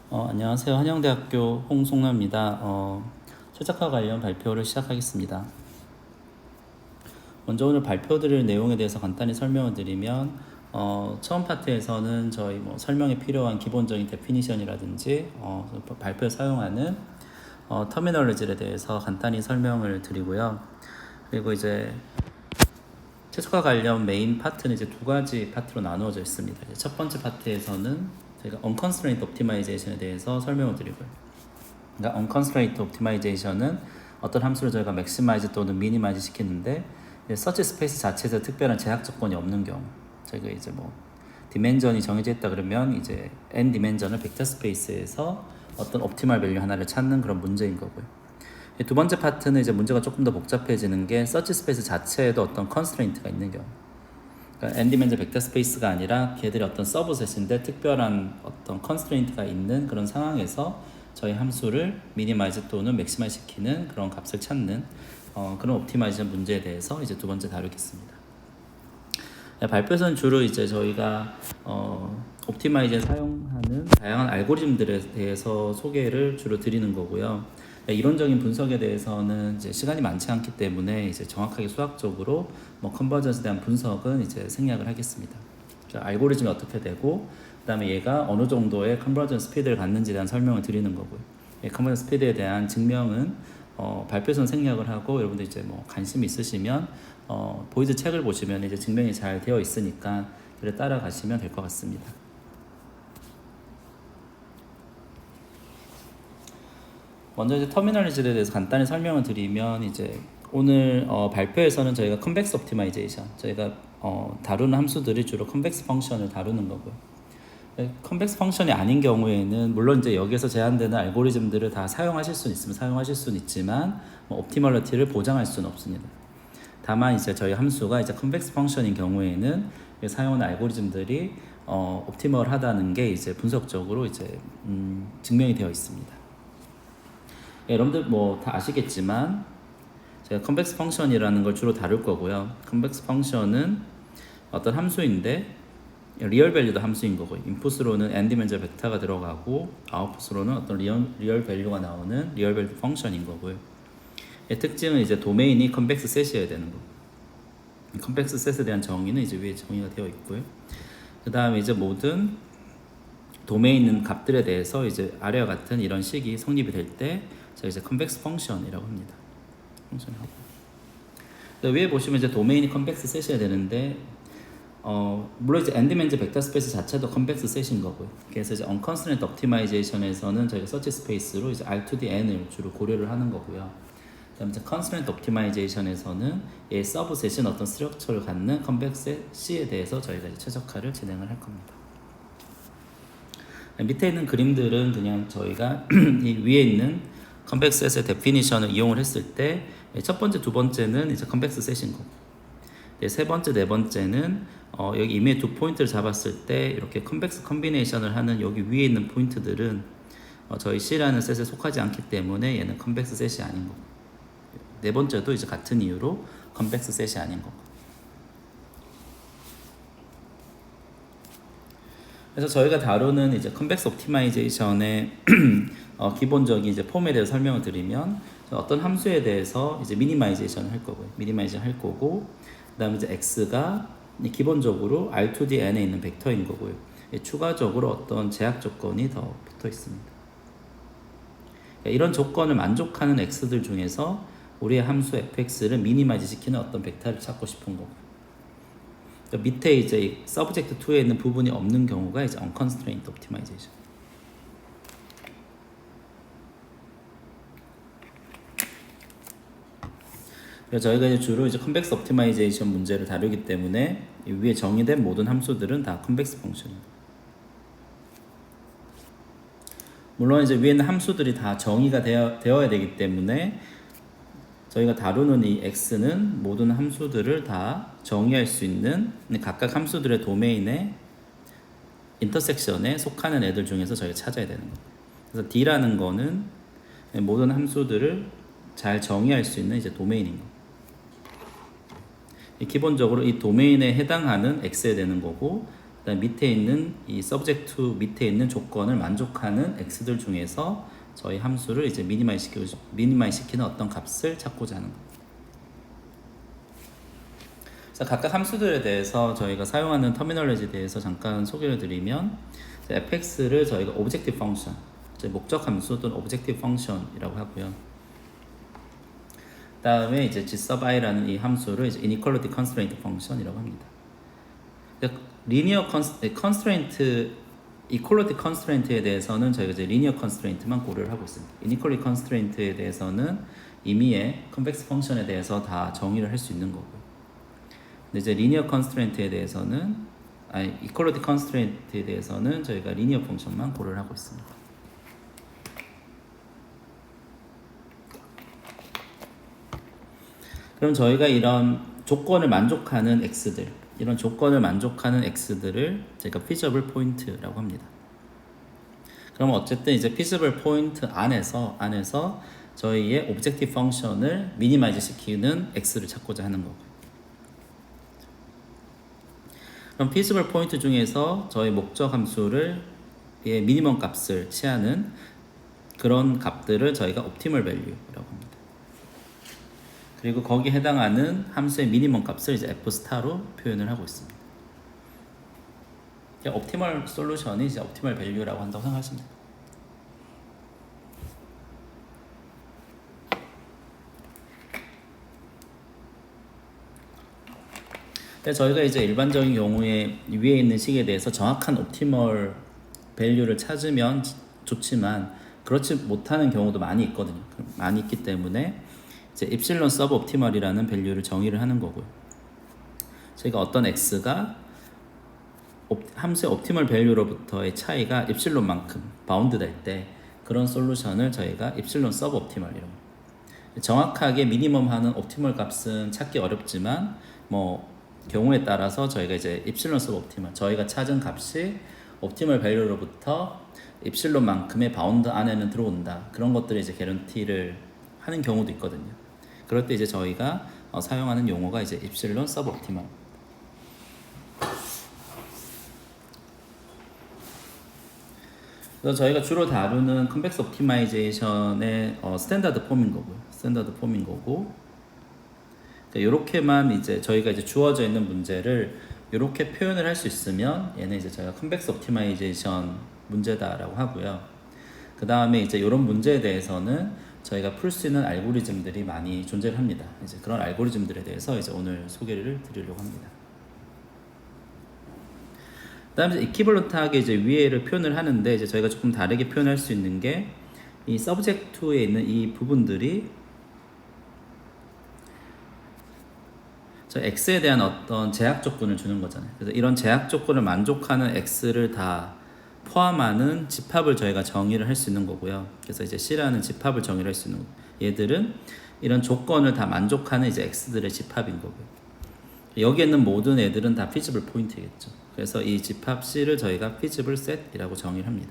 안녕하세요. 한영대학교 홍송라입니다. 최적화 관련 발표를 시작하겠습니다. 먼저 오늘 발표드릴 내용에 대해서 간단히 설명을 드리면 처음 파트에서는 저희 설명에 필요한 기본적인 데피니션이라든지 발표에 사용하는 터미널리지에 대해서 간단히 설명을 드리고요. 그리고 이제 최적화 관련 메인 파트는 이제 두 가지 파트로 나누어져 있습니다. 첫 번째 파트에서는 저희가 unconstraint optimization에 대해서 설명을 드리고요. 그러니까 unconstraint optimization은 어떤 함수를 저희가 maximize 또는 minimize 시키는데 search space 자체에서 특별한 제약 조건이 없는 경우, 저희가 이제 디멘전이 정해져 있다 그러면 이제 n 디멘전을 벡터 스페이스에서 어떤 옵티멀 밸류 하나를 찾는 그런 문제인 거고요. 두 번째 파트는 이제 문제가 조금 더 복잡해지는 게 search space 자체에도 어떤 constraint가 있는 경우. 그러니까 n 디멘전 벡터 스페이스가 아니라 걔들이 어떤 서브셋인데 특별한 어떤 컨스트레인트가 있는 그런 상황에서 저희 함수를 미니마이즈 또는 맥시마이즈 시키는 그런 값을 찾는 그런 옵티마이제이션 문제에 대해서 이제 두 번째 다루겠습니다. 발표에서는 주로 이제 저희가 옵티마이저에 사용하는 다양한 알고리즘들에 대해서 소개를 주로 드리는 거고요. 이론적인 분석에 대해서는 이제 시간이 많지 않기 때문에 이제 정확하게 수학적으로 컨버전스에 대한 분석은 이제 생략을 하겠습니다. 알고리즘이 어떻게 되고 그다음에 얘가 어느 정도의 컨버전 스피드를 갖는지에 대한 설명을 드리는 거고요. 컨버전 스피드에 대한 증명은 발표에서는 생략을 하고 여러분들 이제 관심 있으시면 보이드 책을 보시면 이제 증명이 잘 되어 있으니까 그래 따라가시면 될 것 같습니다. 먼저 이제 터미널리지에 대해서 간단히 설명을 드리면 이제 오늘 발표에서는 저희가 컨벡스 옵티마이제이션, 저희가 다루는 함수들이 주로 컨벡스 펑션을 다루는 거고요. 컨벡스 펑션이 아닌 경우에는 물론 이제 여기에서 제한되는 알고리즘들을 다 사용하실 수는 있으면 사용하실 수는 있지만 옵티멀리티를 보장할 수는 없습니다. 다만 이제 저희 함수가 이제 컨벡스 펑션인 경우에는 사용하는 알고리즘들이 옵티멀하다는 게 이제 분석적으로 이제 증명이 되어 있습니다. 여러분들 다 아시겠지만 제가 컨벡스 펑션이라는 걸 주로 다룰 거고요. 컨벡스 펑션은 어떤 함수인데 리얼 밸류도 함수인 거고요. 인풋으로는 n 디멘전 벡터가 들어가고 아웃풋으로는 어떤 리얼 밸류가 나오는 리얼 밸류 펑션인 거고요. 특징은 이제 도메인이 컨벡스 셋이어야 되는 거고, 컨벡스 셋에 대한 정의는 이제 위에 정의가 되어 있고요. 그 다음에 이제 모든 도메인 있는 값들에 대해서 이제 아래와 같은 이런 식이 성립이 될 때 저희 이제 컨벡스 펑션이라고 합니다. 펑션하고 위에 보시면 이제 도메인이 컨벡스 셋이어야 되는데 물론 이제 n 디멘전 벡터 스페이스 자체도 컨벡스 셋인 거고요. 그래서 이제 unconstraint optimization에서는 저희가 search space로 이제 r to the n을 주로 고려를 하는 거고요. 그다음에 이제 constraint optimization에서는 이 서브셋인 어떤 스트럭처를 갖는 컨벡스 C에 대해서 저희가 이제 최적화를 진행을 할 겁니다. 밑에 있는 그림들은 그냥 저희가 이 위에 있는 컨벡스 셋의 데피니션을 이용을 했을 때 첫 번째, 두 번째는 이제 컨벡스 셋인 거고, 세 번째, 네 번째는 여기 이미의 두 포인트를 잡았을 때 이렇게 컨벡스 컨비네이션을 하는 여기 위에 있는 포인트들은 저희 C라는 셋에 속하지 않기 때문에 얘는 컨벡스 셋이 아닌 거고, 네 번째도 이제 같은 이유로 컨벡스 셋이 아닌 거고. 그래서 저희가 다루는 이제 컨벡스 옵티마이제이션의 기본적인 이제 폼에 대해서 설명을 드리면 어떤 함수에 대해서 이제 미니마이제이션을 할 거고요. 미니마이제이션 할 거고, 그다음에 이제 x가 기본적으로 r to the n에 있는 벡터인 거고요. 추가적으로 어떤 제약 조건이 더 붙어 있습니다. 이런 조건을 만족하는 x들 중에서 우리의 함수 fx를 미니마이즈 시키는 어떤 벡터를 찾고 싶은 거고, 밑에 이제 서브젝트 2에 있는 부분이 없는 경우가 이제 unconstraint optimization. 그래서 저희가 이제 주로 이제 컨벡스 옵티마이제이션 문제를 다루기 때문에 위에 정의된 모든 함수들은 다 컨벡스 펑션입니다. 물론 이제 위에는 함수들이 다 정의가 되어야 되기 때문에 저희가 다루는 이 x는 모든 함수들을 다 정의할 수 있는 각각 함수들의 도메인의 인터섹션에 속하는 애들 중에서 저희가 찾아야 되는 거예요. 그래서 d라는 거는 모든 함수들을 잘 정의할 수 있는 이제 도메인인 거예요. 기본적으로 이 도메인에 해당하는 x에 되는 거고, 그다음 밑에 있는 이 subject to 밑에 있는 조건을 만족하는 x들 중에서 저희 함수를 이제 미니마이즈 시키는 어떤 값을 찾고자 하는 거예요. 그래서 각각 함수들에 대해서 저희가 사용하는 터미널리지에 대해서 잠깐 소개를 드리면 fx를 저희가 오브젝티브 펑션, 목적 함수 또는 오브젝티브 펑션이라고 하고요. 그다음에 이제 gsubI라는 이 함수를 이제 inequality constraint 펑션이라고 합니다. 리니어 컨스트레인트, 이퀄리티 컨스트레인트에 대해서는 저희가 이제 리니어 컨스트레인트만 고려를 하고 있습니다. 이니퀄리티 컨스트레인트에 대해서는 이미의 컨벡스 펑션에 대해서 다 정의를 할 수 있는 거고요. 근데 이제 리니어 컨스트레인트에 대해서는 이퀄리티 컨스트레인트에 대해서는 저희가 리니어 펑션만 고려를 하고 있습니다. 그럼 저희가 이런 조건을 만족하는 x들, 이런 조건을 만족하는 x들을 제가 feasible point라고 합니다. 그럼 어쨌든 이제 feasible point 안에서 저희의 objective function을 미니마이즈 시키는 x를 찾고자 하는 거고요. 그럼 feasible point 중에서 저희 목적 함수를 미니멈 값을 취하는 그런 값들을 저희가 optimal value라고 합니다. 그리고 거기에 해당하는 함수의 미니멈 값을 이제 f 스타로 표현을 하고 있습니다. 옵티멀 솔루션이 이제 옵티멀 밸류라고 한다고 생각하시면 됩니다. 저희가 이제 일반적인 경우에 위에 있는 식에 대해서 정확한 옵티멀 밸류를 찾으면 좋지만 그렇지 못하는 경우도 많이 있거든요. 많이 있기 때문에 이제 입실론 서브 옵티멀이라는 밸류를 정의를 하는 거고요. 저희가 어떤 x가 함수의 옵티멀 밸류로부터의 차이가 입실론만큼 바운드 될 때 그런 솔루션을 저희가 입실론 서브 옵티멀이라고 합니다. 정확하게 미니멈 하는 옵티멀 값은 찾기 어렵지만 뭐 경우에 따라서 저희가 이제 입실론 서브 옵티멀, 저희가 찾은 값이 옵티멀 밸류로부터 입실론만큼의 바운드 안에는 들어온다. 그런 것들을 이제 개런티를 하는 경우도 있거든요. 그럴 때 이제 저희가 사용하는 용어가 이제 입실론 서브 옵티멀. 그래서 저희가 주로 다루는 컨벡스 옵티마이제이션의 스탠다드 폼인 거고요. 스탠다드 폼인 거고. 그러니까 이렇게만 이제 저희가 이제 주어져 있는 문제를 이렇게 표현을 할 수 있으면 얘는 이제 저희가 컨벡스 옵티마이제이션 문제다라고 하고요. 그 다음에 이제 이런 문제에 대해서는 저희가 풀 수 있는 알고리즘들이 많이 존재를 합니다. 이제 그런 알고리즘들에 대해서 이제 오늘 소개를 드리려고 합니다. 그다음에 이퀴벌런트하게 이제 위에를 표현을 하는데 이제 저희가 조금 다르게 표현할 수 있는 게 이 서브젝트에 있는 이 부분들이 저 x에 대한 어떤 제약 조건을 주는 거잖아요. 그래서 이런 제약 조건을 만족하는 x를 다 포함하는 집합을 저희가 정의를 할 수 있는 거고요. 그래서 이제 C라는 집합을 정의를 할 수 있는 거고요. 얘들은 이런 조건을 다 만족하는 이제 x들의 집합인 거고요. 여기에 있는 모든 애들은 다 feasible point이겠죠. 그래서 이 집합 C를 저희가 feasible set이라고 정의를 합니다.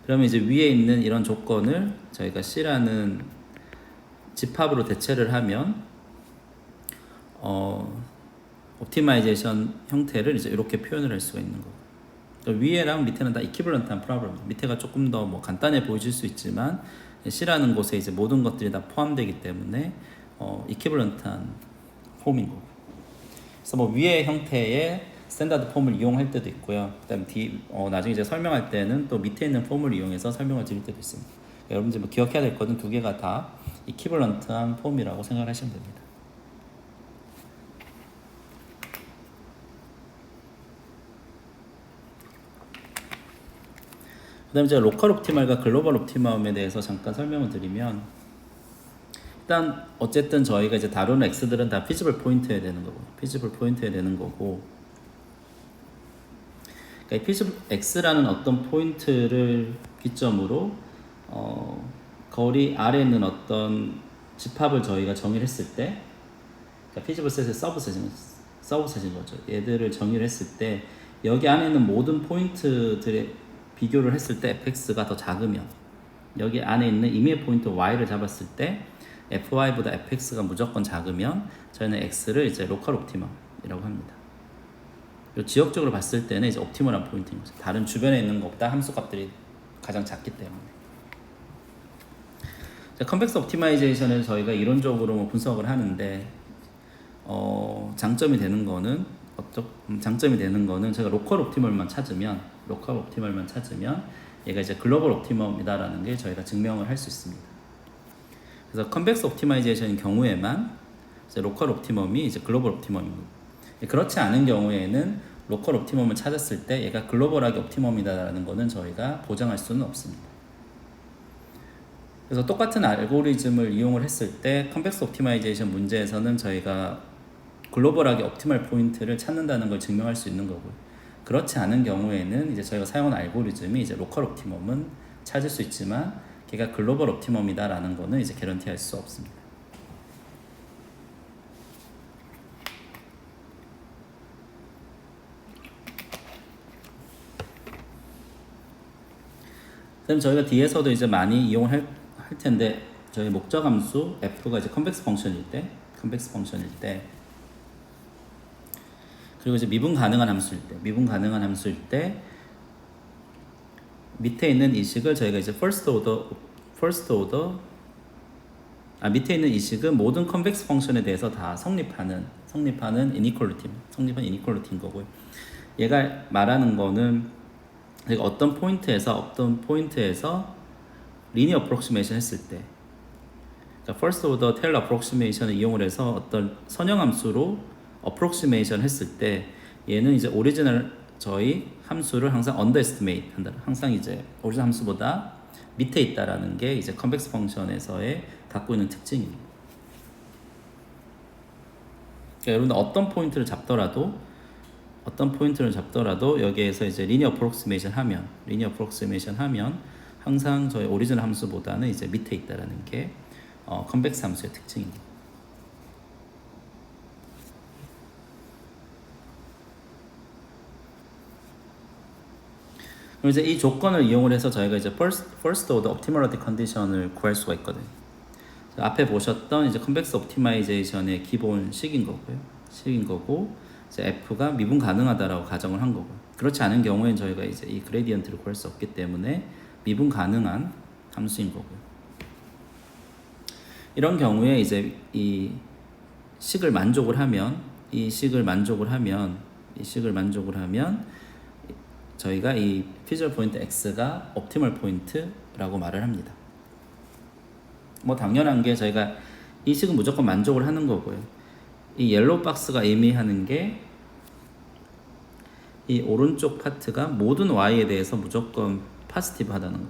그러면 이제 위에 있는 이런 조건을 저희가 C라는 집합으로 대체를 하면 옵티마이제이션 형태를 이제 이렇게 표현을 할 수가 있는 거고. 위에랑 밑에는 다 이퀴벌런트한 프로블em. 밑에가 조금 더 뭐 간단해 보이실 수 있지만 C라는 곳에 이제 모든 것들이 다 포함되기 때문에 이퀴벌런트한 폼인 거고. 그래서 뭐 위의 형태의 스탠다드 폼을 이용할 때도 있고요. 그다음 나중에 이제 설명할 때는 또 밑에 있는 폼을 이용해서 설명을 드릴 때도 있습니다. 그러니까 여러분들 뭐 기억해야 될 것은 두 개가 다 이퀴벌런트한 폼이라고 생각하시면 됩니다. 그다음에 제가 로컬 옵티멀과 글로벌 옵티멈에 대해서 잠깐 설명을 드리면 일단 어쨌든 저희가 이제 다루는 x들은 다 피지블 포인트여야 되는 거고, 피지블 포인트여야 되는 거고. 그러니까 피지블 x라는 어떤 포인트를 기점으로 거리 아래에 있는 어떤 집합을 저희가 정의를 했을 때, 그러니까 피지블 셋의 서브셋인 거죠. 얘들을 정의를 했을 때 여기 안에 있는 모든 포인트들의 비교를 했을 때 fx가 더 작으면 여기 안에 있는 임의 포인트 y를 잡았을 때 fy보다 fx가 무조건 작으면 저희는 x를 이제 로컬 옵티멈이라고 합니다. 그리고 지역적으로 봤을 때는 이제 옵티멀한 포인트인 거죠. 다른 주변에 있는 것보다 함수 값들이 가장 작기 때문에. 컨벡스 옵티마이제이션을 저희가 이론적으로 뭐 분석을 하는데 장점이 되는 거는 제가 로컬 옵티멀만 찾으면 얘가 이제 글로벌 옵티멈이다라는 게 저희가 증명을 할 수 있습니다. 그래서 컨벡스 옵티마이제이션인 경우에만 이제 로컬 옵티멈이 이제 글로벌 옵티멈입니다. 그렇지 않은 경우에는 로컬 옵티멈을 찾았을 때 얘가 글로벌하게 옵티멈이다라는 거는 저희가 보장할 수는 없습니다. 그래서 똑같은 알고리즘을 이용을 했을 때 컨벡스 옵티마이제이션 문제에서는 저희가 글로벌하게 옵티멀 포인트를 찾는다는 걸 증명할 수 있는 거고요. 그렇지 않은 경우에는 이제 저희가 사용한 알고리즘이 이제 로컬 옵티멈은 찾을 수 있지만 걔가 글로벌 옵티멈이다라는 거는 이제 개런티할 수 없습니다. 그럼 저희가 뒤에서도 이제 많이 이용할 텐데 저희 목적 함수 f가 이제 컨벡스 펑션일 때 그리고 이제 미분 가능한 함수일 때 밑에 있는 이 식을 저희가 이제 밑에 있는 이 식은 모든 컨벡스 펑션에 대해서 다 성립하는 이니퀄리티인 거고요. 얘가 말하는 거는 제가 어떤 포인트에서 리니어 어프록시메이션 했을 때, 그러니까 퍼스트 오더 테일러 어프록시메이션을 이용을 해서 어떤 선형함수로 어프록시메이션 했을 때 얘는 이제 오리지널 저희 함수를 항상 언더에스티메이트 한다. 항상 이제 오리지널 함수보다 밑에 있다라는 게 이제 컨벡스 펑션에서의 갖고 있는 특징입니다. 그러니까 여러분들 어떤 포인트를 잡더라도 여기에서 이제 리니어 어프록시메이션 하면 항상 저희 오리지널 함수보다는 이제 밑에 있다라는 게 컨벡스 함수의 특징입니다. 그럼 이제 이 조건을 이용을 해서 저희가 이제 first order optimality condition을 구할 수가 있거든요. 앞에 보셨던 이제 컨벡스 옵티마이제이션의 기본 식인 거고 이제 f가 미분 가능하다라고 가정을 한 거고. 그렇지 않은 경우에는 저희가 이제 이 그레디언트를 구할 수 없기 때문에 미분 가능한 함수인 거고요. 이런 경우에 이제 이 식을 만족을 하면 저희가 이 피지컬 포인트 x가 옵티멀 포인트라고 말을 합니다. 뭐 당연한 게 저희가 이 식은 무조건 만족을 하는 거고요. 이 옐로우 박스가 의미하는 게 이 오른쪽 파트가 모든 y에 대해서 무조건 포지티브 하다는 거.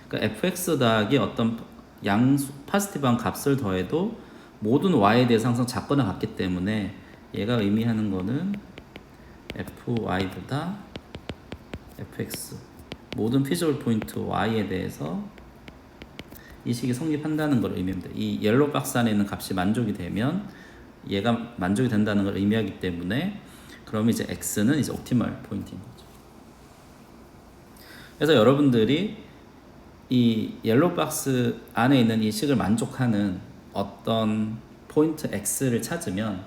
그러니까 fx 더하기 어떤 양수 포지티브한 값을 더해도 모든 y에 대해서 항상 작거나 같기 때문에 얘가 의미하는 거는 fy보다 fx 모든 피지컬 포인트 y에 대해서 이 식이 성립한다는 걸 의미합니다. 이 옐로우 박스 안에 있는 값이 만족이 되면 얘가 만족이 된다는 걸 의미하기 때문에 그러면 이제 x는 이제 옵티멀 포인트인 거죠. 그래서 여러분들이 이 옐로우 박스 안에 있는 이 식을 만족하는 어떤 포인트 x를 찾으면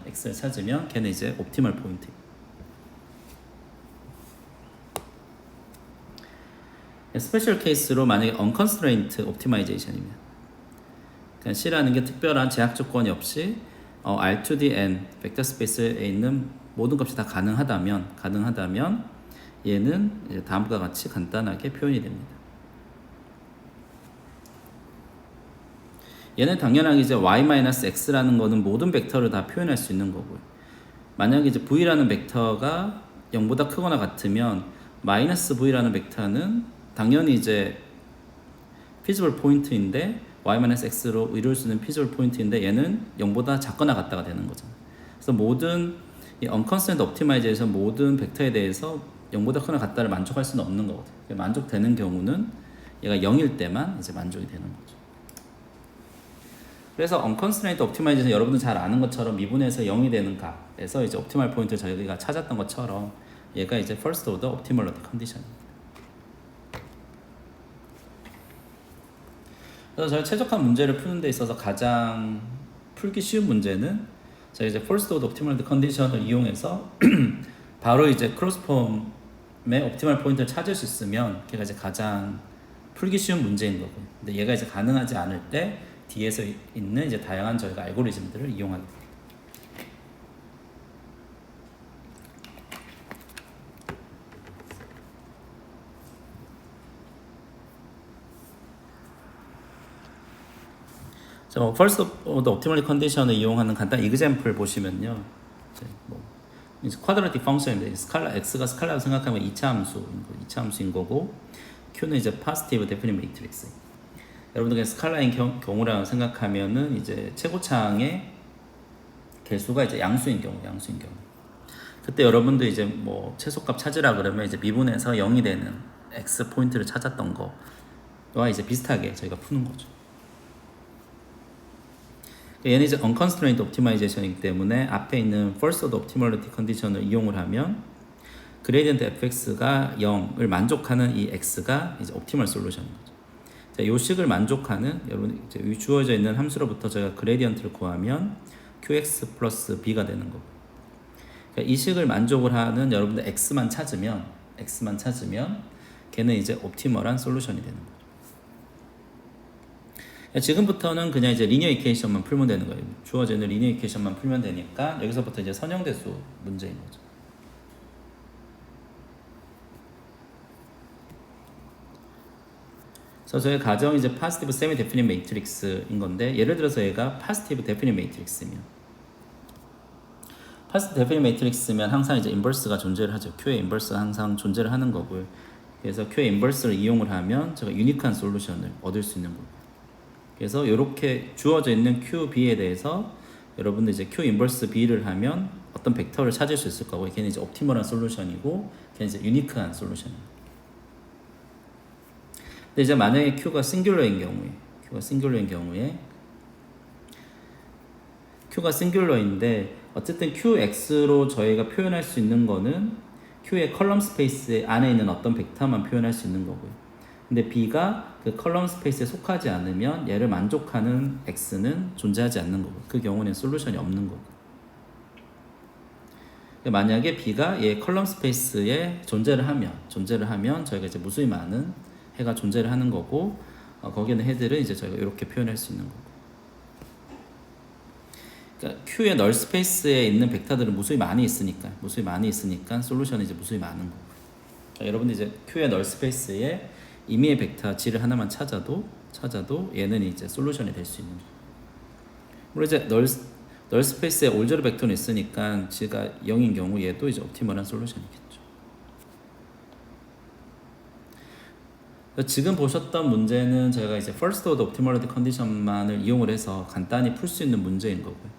걔는 이제 옵티멀 포인트. 스페셜 케이스로 만약에 unconstrained optimization이면, 그러니까 C라는 게 특별한 제약 조건이 없이 R2D(n) 벡터 스페이스에 있는 모든 값이 다 가능하다면 얘는 이제 다음과 같이 간단하게 표현이 됩니다. 얘는 당연하게 이제 y-x라는 거는 모든 벡터를 다 표현할 수 있는 거고요. 만약에 이제 v라는 벡터가 0보다 크거나 같으면 -v라는 벡터는 당연히 이제 피지컬 포인트인데 y-x로 이룰 수 있는 피지컬 포인트인데 얘는 0보다 작거나 같다가 되는 거잖아요. 그래서 모든 이 unconstrained optimization 모든 벡터에 대해서 0보다 크거나 같다를 만족할 수는 없는 거거든요. 만족되는 경우는 얘가 0일 때만 이제 만족이 되는 거죠. 그래서 unconstrained optimization 여러분들 잘 아는 것처럼 미분에서 0이 되는 값에서 이제 옵티멀 포인트를 저희가 찾았던 것처럼 얘가 이제 first order optimality condition입니다. 그래서 저희 최적화 문제를 푸는 데 있어서 가장 풀기 쉬운 문제는 저희 이제 first order optimal condition을 이용해서 바로 이제 크로스폼의 옵티멀 포인트를 찾을 수 있으면 걔가 이제 가장 풀기 쉬운 문제인 거고. 근데 얘가 이제 가능하지 않을 때 뒤에서 있는 이제 다양한 저희가 알고리즘들을 이용하게 됩니다. 자, first order optimal condition을 이용하는 간단한 example 보시면요. 이제 쿼드라틱 펑션인데 스칼라 x가 스칼라라고 생각하면 2차 함수인 거고 q는 이제 포지티브 데피닛 매트릭스. 여러분들 그냥 스칼라인 경우라고 생각하면은 이제 최고창의 개수가 이제 양수인 경우. 그때 여러분들 이제 뭐 최소값 찾으라 그러면 이제 미분해서 0이 되는 x 포인트를 찾았던 거와 이제 비슷하게 저희가 푸는 거죠. 얘는 이제 unconstrained optimization이기 때문에 앞에 있는 first order optimality condition을 이용을 하면 gradient fx가 0을 만족하는 이 x가 이제 optimal solution인 거죠. 자, 요 식을 만족하는 여러분 이제 주어져 있는 함수로부터 저희가 gradient를 구하면 qx 플러스 b가 되는 거고. 그러니까 이 식을 만족을 하는 여러분들 x만 찾으면 걔는 이제 optimal한 솔루션이 되는 거죠. 지금부터는 그냥 이제 리니어 이퀘이션만 풀면 되는 거예요. 주어져 있는 리니어 이퀘이션만 풀면 되니까 여기서부터 이제 선형대수 문제인 거죠. 그래서 저희 가정이 이제 positive semi definite matrix인 건데 예를 들어서 얘가 positive definite matrix면 positive definite matrix면 항상 이제 인버스가 존재를 하죠. Q의 인버스가 항상 존재를 하는 거고요. 그래서 Q의 인버스를 이용을 하면 제가 유니크한 솔루션을 얻을 수 있는 거고. 그래서 이렇게 주어져 있는 QB에 대해서 여러분들 이제 Q 인버스 B를 하면 어떤 벡터를 찾을 수 있을 거고 걔는 이제 옵티멀한 솔루션이고 걔는 이제 유니크한 솔루션입니다. 근데 이제 만약에 Q가 싱귤러인 경우에 Q가 싱귤러인데 어쨌든 QX로 저희가 표현할 수 있는 거는 Q의 컬럼 스페이스 안에 있는 어떤 벡터만 표현할 수 있는 거고요. 근데 B가 그 컬럼 스페이스에 속하지 않으면 얘를 만족하는 X는 존재하지 않는 거고 그 경우는 솔루션이 없는 거고. 만약에 B가 얘 컬럼 스페이스에 존재를 하면 저희가 이제 무수히 많은 해가 존재를 하는 거고 거기에는 해들은 이제 저희가 이렇게 표현할 수 있는 거고. 그러니까 Q의 널 스페이스에 있는 벡터들은 무수히 많이 있으니까 솔루션이 이제 무수히 많은 거고. 그러니까 여러분들 이제 Q의 널 스페이스에 임의의 벡터 G를 하나만 찾아도 얘는 이제 솔루션이 될 수 있는 거예요. 물론 이제 널 스페이스에 올저리 벡터는 있으니까 G가 0인 경우 얘도 이제 옵티멀한 솔루션이겠죠. 지금 보셨던 문제는 제가 이제 first order optimality condition만을 이용을 해서 간단히 풀 수 있는 문제인 거고요.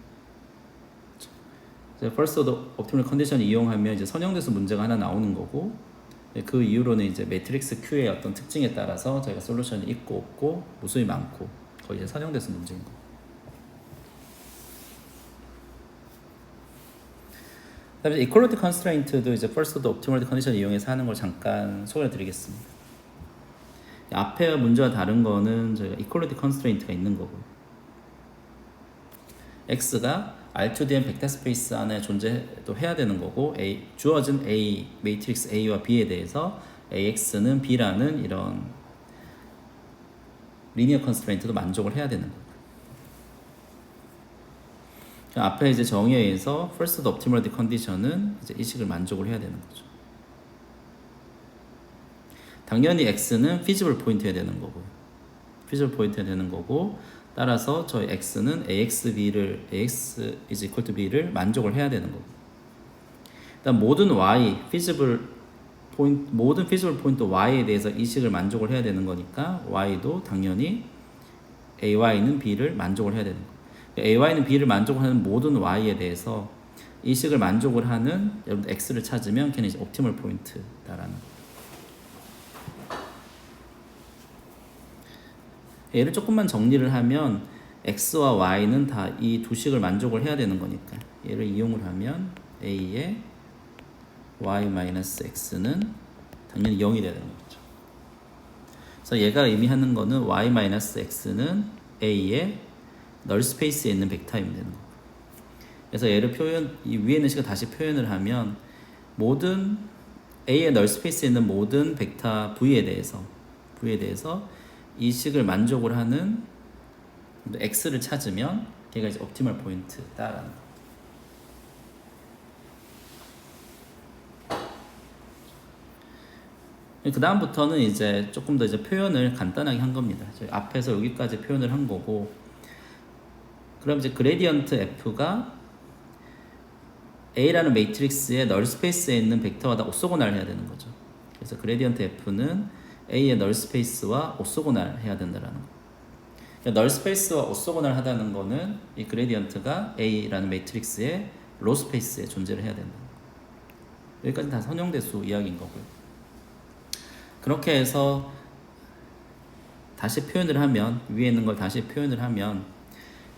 first order optimal condition을 이용하면 이제 선형대수 문제가 하나 나오는 거고 그 이후로는 이제 매트릭스 Q의 어떤 특징에 따라서 저희가 솔루션이 있고 없고 무수히 많고 거의 이제 선형대수 문제인 거. 그다음에 equality constraint도 이제 first order optimal condition 이용해서 하는 걸 잠깐 소개를 드리겠습니다. 앞에 문제와 다른 거는 저희가 equality constraint가 있는 거고 X가 R2D 벡터 스페이스 안에 존재도 해야 되는 거고 주어진 A 매트릭스 A와 B에 대해서 AX는 B라는 이런 리니어 컨스트레인트도 만족을 해야 되는 거고. 앞에 이제 정의에 의해서 first optimal condition은 이제 이 식을 만족을 해야 되는 거죠. 당연히 X는 feasible 포인트여야 되는 거고 따라서 저희 X는 AX is equal to B를 만족을 해야 되는 거고. 일단 모든 feasible 포인트 Y에 대해서 이 식을 만족을 해야 되는 거니까 Y도 당연히 AY는 B를 만족을 해야 되는 거고. AY는 B를 만족하는 모든 Y에 대해서 이 식을 만족을 하는 여러분 X를 찾으면 걔는 이제 옵티멀 포인트다라는 거. 얘를 조금만 정리를 하면 X와 Y는 다 이 두 식을 만족을 해야 되는 거니까 얘를 이용을 하면 A의 Y-X는 당연히 0이 되는 거죠. 그래서 얘가 의미하는 거는 Y-X는 A의 널 스페이스에 있는 벡터이면 되는 거고 그래서 얘를 이 위에 있는 식을 다시 표현을 하면 모든 A의 널 스페이스에 있는 모든 벡터 V에 대해서 이 식을 만족을 하는 X를 찾으면 걔가 이제 옵티멀 포인트다라는 거. 그 다음부터는 이제 조금 더 이제 표현을 간단하게 한 겁니다. 저희 앞에서 여기까지 표현을 한 거고, 그럼 이제 그레디언트 F가 A라는 매트릭스의 널 스페이스에 있는 벡터와 다 오소고날 해야 되는 거죠. 그래서 그레디언트 F는 A의 널 스페이스와 오소고날 해야 된다라는 거. 그러니까 널 스페이스와 오소고날 하다는 거는 이 그레디언트가 A라는 매트릭스의 로 스페이스에 존재를 해야 된다. 여기까지 다 선형대수 이야기인 거고요. 그렇게 해서 다시 표현을 하면, 위에 있는 걸 다시 표현을 하면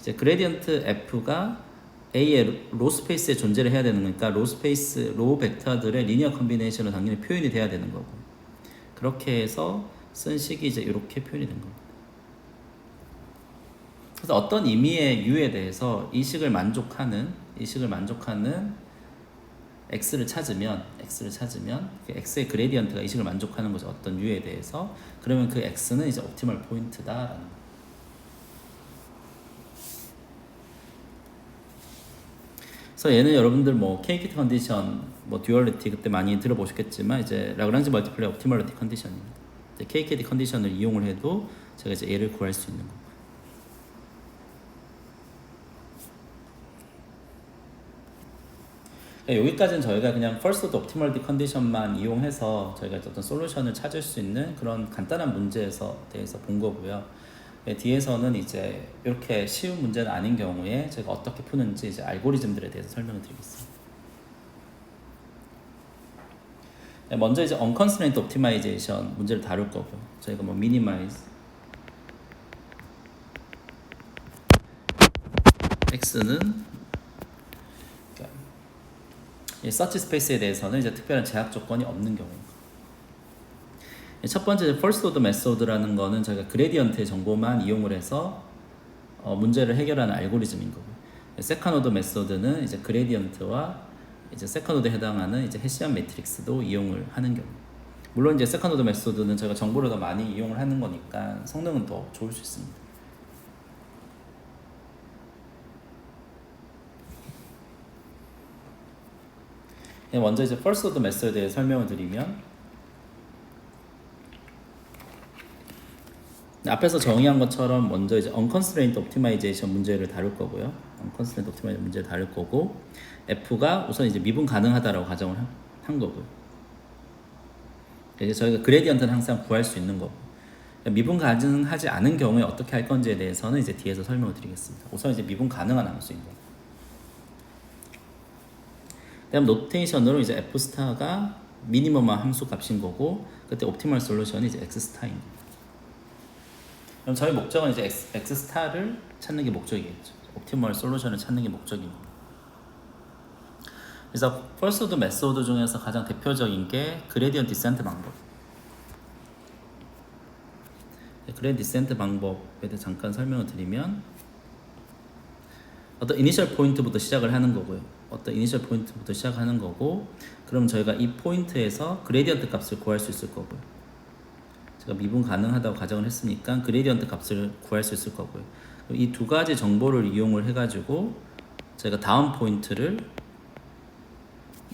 이제 그레디언트 F가 A의 로 스페이스에 존재를 해야 되는 거니까 로 벡터들의 리니어 컨비네이션은 당연히 표현이 돼야 되는 거고, 그렇게 해서 쓴 식이 이제 이렇게 표현이 된 겁니다. 그래서 어떤 의미의 U에 대해서 이 식을 만족하는 X를 찾으면 그 X의 그레디언트가 이 식을 만족하는 거죠. 어떤 U에 대해서. 그러면 그 X는 이제 옵티멀 포인트다라는 거. 그래서 얘는 여러분들 뭐 KKT 컨디션, 뭐 듀얼리티 그때 많이 들어보셨겠지만 이제 라그랑지 멀티플레이 옵티멀리티 컨디션입니다. KKT 컨디션을 이용을 해도 제가 이제 얘를 구할 수 있는 거고. 여기까지는 저희가 그냥 first optimality condition만 이용해서 저희가 어떤 솔루션을 찾을 수 있는 그런 간단한 문제에서 대해서 본 거고요. 뒤에서는 이제 이렇게 쉬운 문제는 아닌 경우에 제가 어떻게 푸는지 이제 알고리즘들에 대해서 설명을 드리겠습니다. 먼저 이제 unconstrained optimization 문제를 다룰 거고요. 저희가 뭐 minimize x는 서치 스페이스에 대해서는 이제 특별한 제약 조건이 없는 경우입니다. 첫 번째 first order method라는 거는 저희가 그레디언트의 정보만 이용을 해서 문제를 해결하는 알고리즘인 거고요. second order method는 이제 그레디언트와 이제 second order에 해당하는 이제 해시안 매트릭스도 이용을 하는 경우. 물론 이제 second order method는 저희가 정보를 더 많이 이용을 하는 거니까 성능은 더 좋을 수 있습니다. 먼저 이제 first order method에 대해 설명을 드리면, 앞에서 정의한 것처럼 먼저 이제 unconstrained optimization 문제를 다룰 거고요. unconstrained optimization 문제를 다룰 거고, F가 우선 이제 미분 가능하다라고 가정을 한 거고요. 이제 저희가 그레디언트는 항상 구할 수 있는 거고, 미분 가능하지 않은 경우에 어떻게 할 건지에 대해서는 이제 뒤에서 설명을 드리겠습니다. 우선 이제 미분 가능한 함수인 거예요. 그다음 노테이션으로 이제 F 스타가 미니멈한 함수 값인 거고, 그때 옵티멀 솔루션이 이제 X 스타인 거예요. 그럼 저희 목적은 이제 X 스타를 찾는 게 목적이겠죠. 옵티멀 솔루션을 찾는 게 목적인 거예요. 그래서 first order method 중에서 가장 대표적인 게 그레디언트 디센트 방법. 그레디언트 디센트 방법에 대해 잠깐 설명을 드리면, 어떤 이니셜 포인트부터 시작을 하는 거고요. 그럼 저희가 이 포인트에서 그레디언트 값을 구할 수 있을 거고요. 제가 미분 가능하다고 가정을 했으니까 그레디언트 값을 구할 수 있을 거고요. 이 두 가지 정보를 이용을 해가지고 제가 다음 포인트를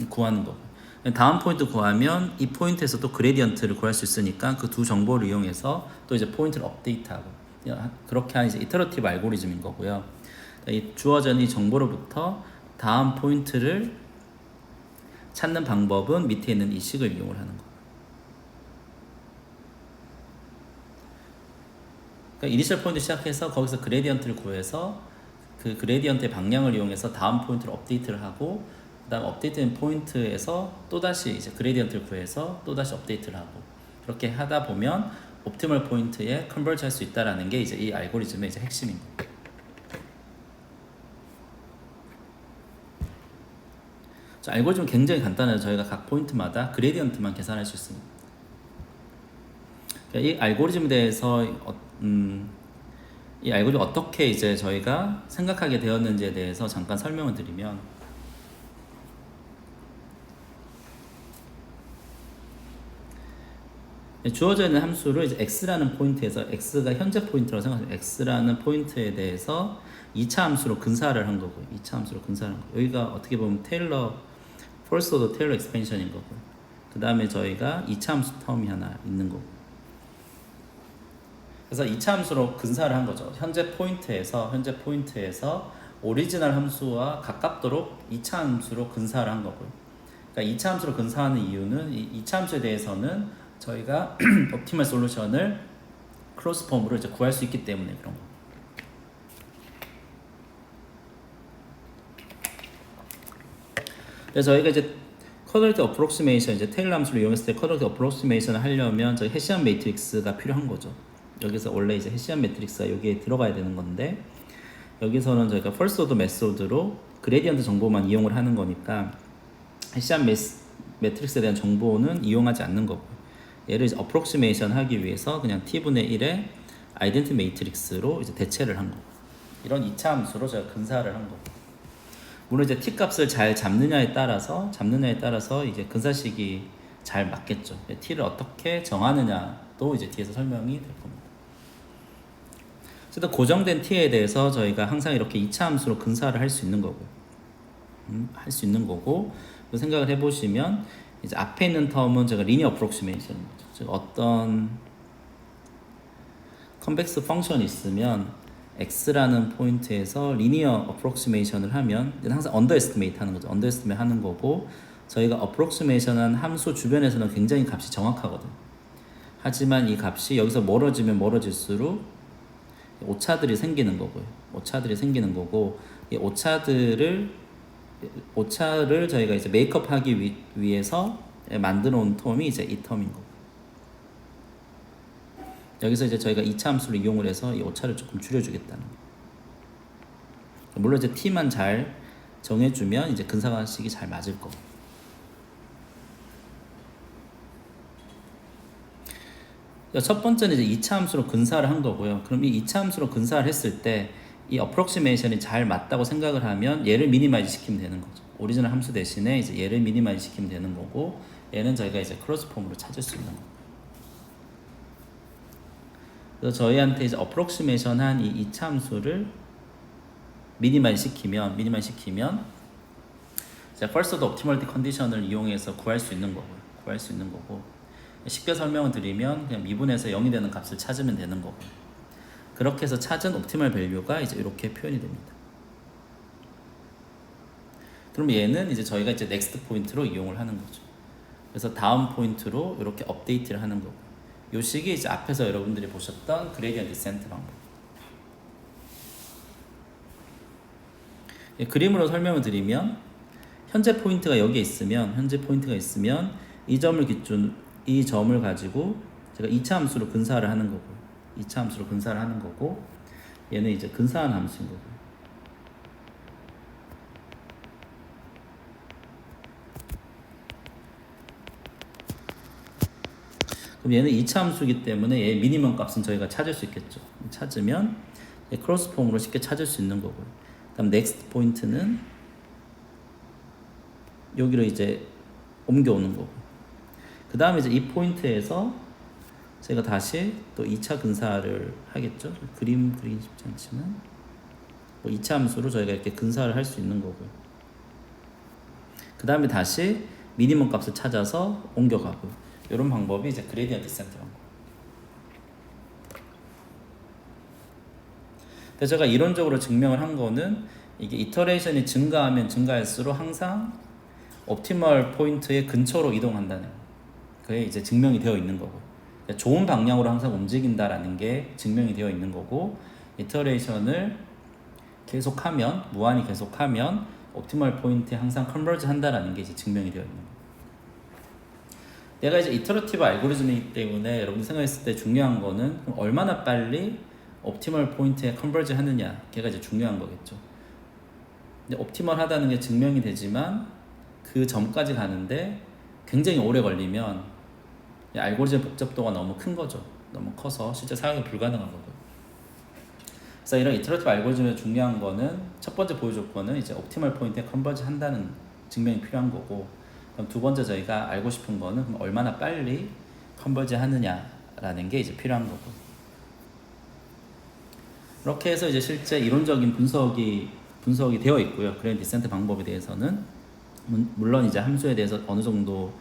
구하는 거고요. 다음 포인트 구하면 이 포인트에서 또 그레디언트를 구할 수 있으니까 그 두 정보를 이용해서 또 이제 포인트를 업데이트하고, 그렇게 하는 이제 이터러티브 알고리즘인 거고요. 이 주어진 이 정보로부터 다음 포인트를 찾는 방법은 밑에 있는 이 식을 이용을 하는 거예요. 그러니까 이니셜 포인트 시작해서 거기서 그레디언트를 구해서 그 그레디언트의 방향을 이용해서 다음 포인트를 업데이트를 하고, 그다음 업데이트된 포인트에서 또다시 이제 그레디언트를 구해서 또다시 업데이트를 하고, 그렇게 하다 보면 옵티멀 포인트에 컨버지 할 수 있다라는 게 이제 이 알고리즘의 이제 핵심인 거예요. 알고리즘은 굉장히 간단해요. 저희가 각 포인트마다 그레디언트만 계산할 수 있습니다. 이 알고리즘에 대해서 이 알고리즘 어떻게 이제 저희가 생각하게 되었는지에 대해서 잠깐 설명을 드리면, 주어져 있는 함수를 이제 x라는 포인트에서, x가 현재 포인트라고 생각하면 x라는 포인트에 대해서 2차 함수로 근사를 한 거고요. 2차 함수로 근사를 한 거고요. 여기가 어떻게 보면 테일러, first order 테일러 expansion인 거고요. 그 다음에 저희가 2차 함수 텀이 하나 있는 거고. 그래서 2차 함수로 근사를 한 거죠. 현재 포인트에서 오리지널 함수와 가깝도록 2차 함수로 근사를 한 거고요. 그러니까 2차 함수로 근사하는 이유는 이 2차 함수에 대해서는 저희가 옵티멀 솔루션을 클로즈 폼으로 이제 구할 수 있기 때문에 그런 거. 그래서 저희가 이제 쿼드라틱 어프록시메이션, 이제 테일러 함수를 이용했을 때 쿼드라틱 어프록시메이션을 하려면 저희 해시안 매트릭스가 필요한 거죠. 여기서 원래 이제 해시안 매트릭스가 여기에 들어가야 되는 건데, 여기서는 저희가 퍼스트 오더 메소드로 그레디언트 정보만 이용을 하는 거니까 해시안 매트릭스에 대한 정보는 이용하지 않는 거고, 얘를 이제 어프록시메이션 하기 위해서 그냥 t분의 1의 아이덴티 매트릭스로 이제 대체를 한 거고, 이런 2차 함수로 제가 근사를 한 거고, 물론 이제 t 값을 잘 잡느냐에 따라서 이제 근사식이 잘 맞겠죠. t를 어떻게 정하느냐도 이제 뒤에서 설명이 될 겁니다. 어쨌든 고정된 t에 대해서 저희가 항상 이렇게 2차 함수로 근사를 할 수 있는 거고, 생각을 해보시면 이제 앞에 있는 텀은 제가 리니어 어프록시메이션인 거죠. 즉 어떤 컨벡스 펑션이 있으면 x라는 포인트에서 리니어 어프록시메이션을 하면 항상 언더에스티메이트 하는 거죠. 언더에스티메이트 하는 거고, 저희가 어프록시메이션한 함수 주변에서는 굉장히 값이 정확하거든. 하지만 이 값이 여기서 멀어지면 멀어질수록 오차들이 생기는 거고요. 이 오차를 저희가 이제 메이크업하기 위해서 만들어 온 텀이 이제 이 텀인 거고, 여기서 이제 저희가 2차 함수를 이용을 해서 이 오차를 조금 줄여주겠다는 거예요. 물론 이제 t만 잘 정해주면 이제 근사식이 잘 맞을 거고. 첫 번째는 이제 2차 함수로 근사를 한 거고요. 그럼 이 2차 함수로 근사를 했을 때 이 어프록시메이션이 잘 맞다고 생각을 하면 얘를 미니마이즈 시키면 되는 거죠. 오리지널 함수 대신에 이제 얘를 미니마이즈 시키면 되는 거고, 얘는 저희가 이제 크로스 폼으로 찾을 수 있는 거고. 그래서 저희한테 이제 어프록시메이션한 이 2차 함수를 미니마이즈 시키면 이제 first order optimality condition을 이용해서 구할 수 있는 거고, 쉽게 설명을 드리면 그냥 미분에서 0이 되는 값을 찾으면 되는 거고, 그렇게 해서 찾은 옵티멀 밸류가 이제 이렇게 표현이 됩니다. 그럼 얘는 이제 저희가 이제 넥스트 포인트로 이용을 하는 거죠. 그래서 다음 포인트로 이렇게 업데이트를 하는 거고, 요 식이 이제 앞에서 여러분들이 보셨던 그레디언트 디센트 방법. 그림으로 설명을 드리면, 현재 포인트가 여기에 있으면 이 점을 가지고 제가 2차 함수로 근사를 하는 거고, 얘는 이제 근사한 함수인 거고. 그럼 얘는 2차 함수이기 때문에 얘 미니멈 값은 저희가 찾을 수 있겠죠. 찾으면 크로스 폼으로 쉽게 찾을 수 있는 거고요. 다음 넥스트 포인트는 여기로 이제 옮겨오는 거고, 그 다음에 이제 이 포인트에서 제가 다시 또 2차 근사를 하겠죠. 그리기 쉽지 않지만 2차 함수로 저희가 이렇게 근사를 할 수 있는 거고요. 그 다음에 다시 미니멈 값을 찾아서 옮겨가고요. 이런 방법이 이제 그레디언트 디센트 방법. 그래서 제가 이론적으로 증명을 한 거는 이게 이터레이션이 증가하면 증가할수록 항상 옵티멀 포인트의 근처로 이동한다는, 그게 이제 증명이 되어 있는 거고, 좋은 방향으로 항상 움직인다라는 게 증명이 되어 있는 거고, 이터레이션을 계속하면, 무한히 계속하면 옵티멀 포인트에 항상 컨버지 한다라는 게 이제 증명이 되어 있는 거고. 내가 이제 이터러티브 알고리즘이기 때문에 여러분이 생각했을 때 중요한 거는 얼마나 빨리 옵티멀 포인트에 컨버지 하느냐, 걔가 이제 중요한 거겠죠. 근데 옵티멀 하다는 게 증명이 되지만 그 점까지 가는데 굉장히 오래 걸리면 알고리즘 복잡도가 너무 큰 거죠. 너무 커서 실제 사용이 불가능한 거고요. 그래서 이런 이터레이티브 알고리즘의 중요한 거는 첫 번째 보유 조건은 이제 옵티멀 포인트에 컨버지 한다는 증명이 필요한 거고, 그럼 두 번째 저희가 알고 싶은 거는 그럼 얼마나 빨리 컨버지 하느냐라는 게 이제 필요한 거고. 이렇게 해서 이제 실제 이론적인 분석이 되어 있고요. 그레디언트 디센트 방법에 대해서는 물론 이제 함수에 대해서 어느 정도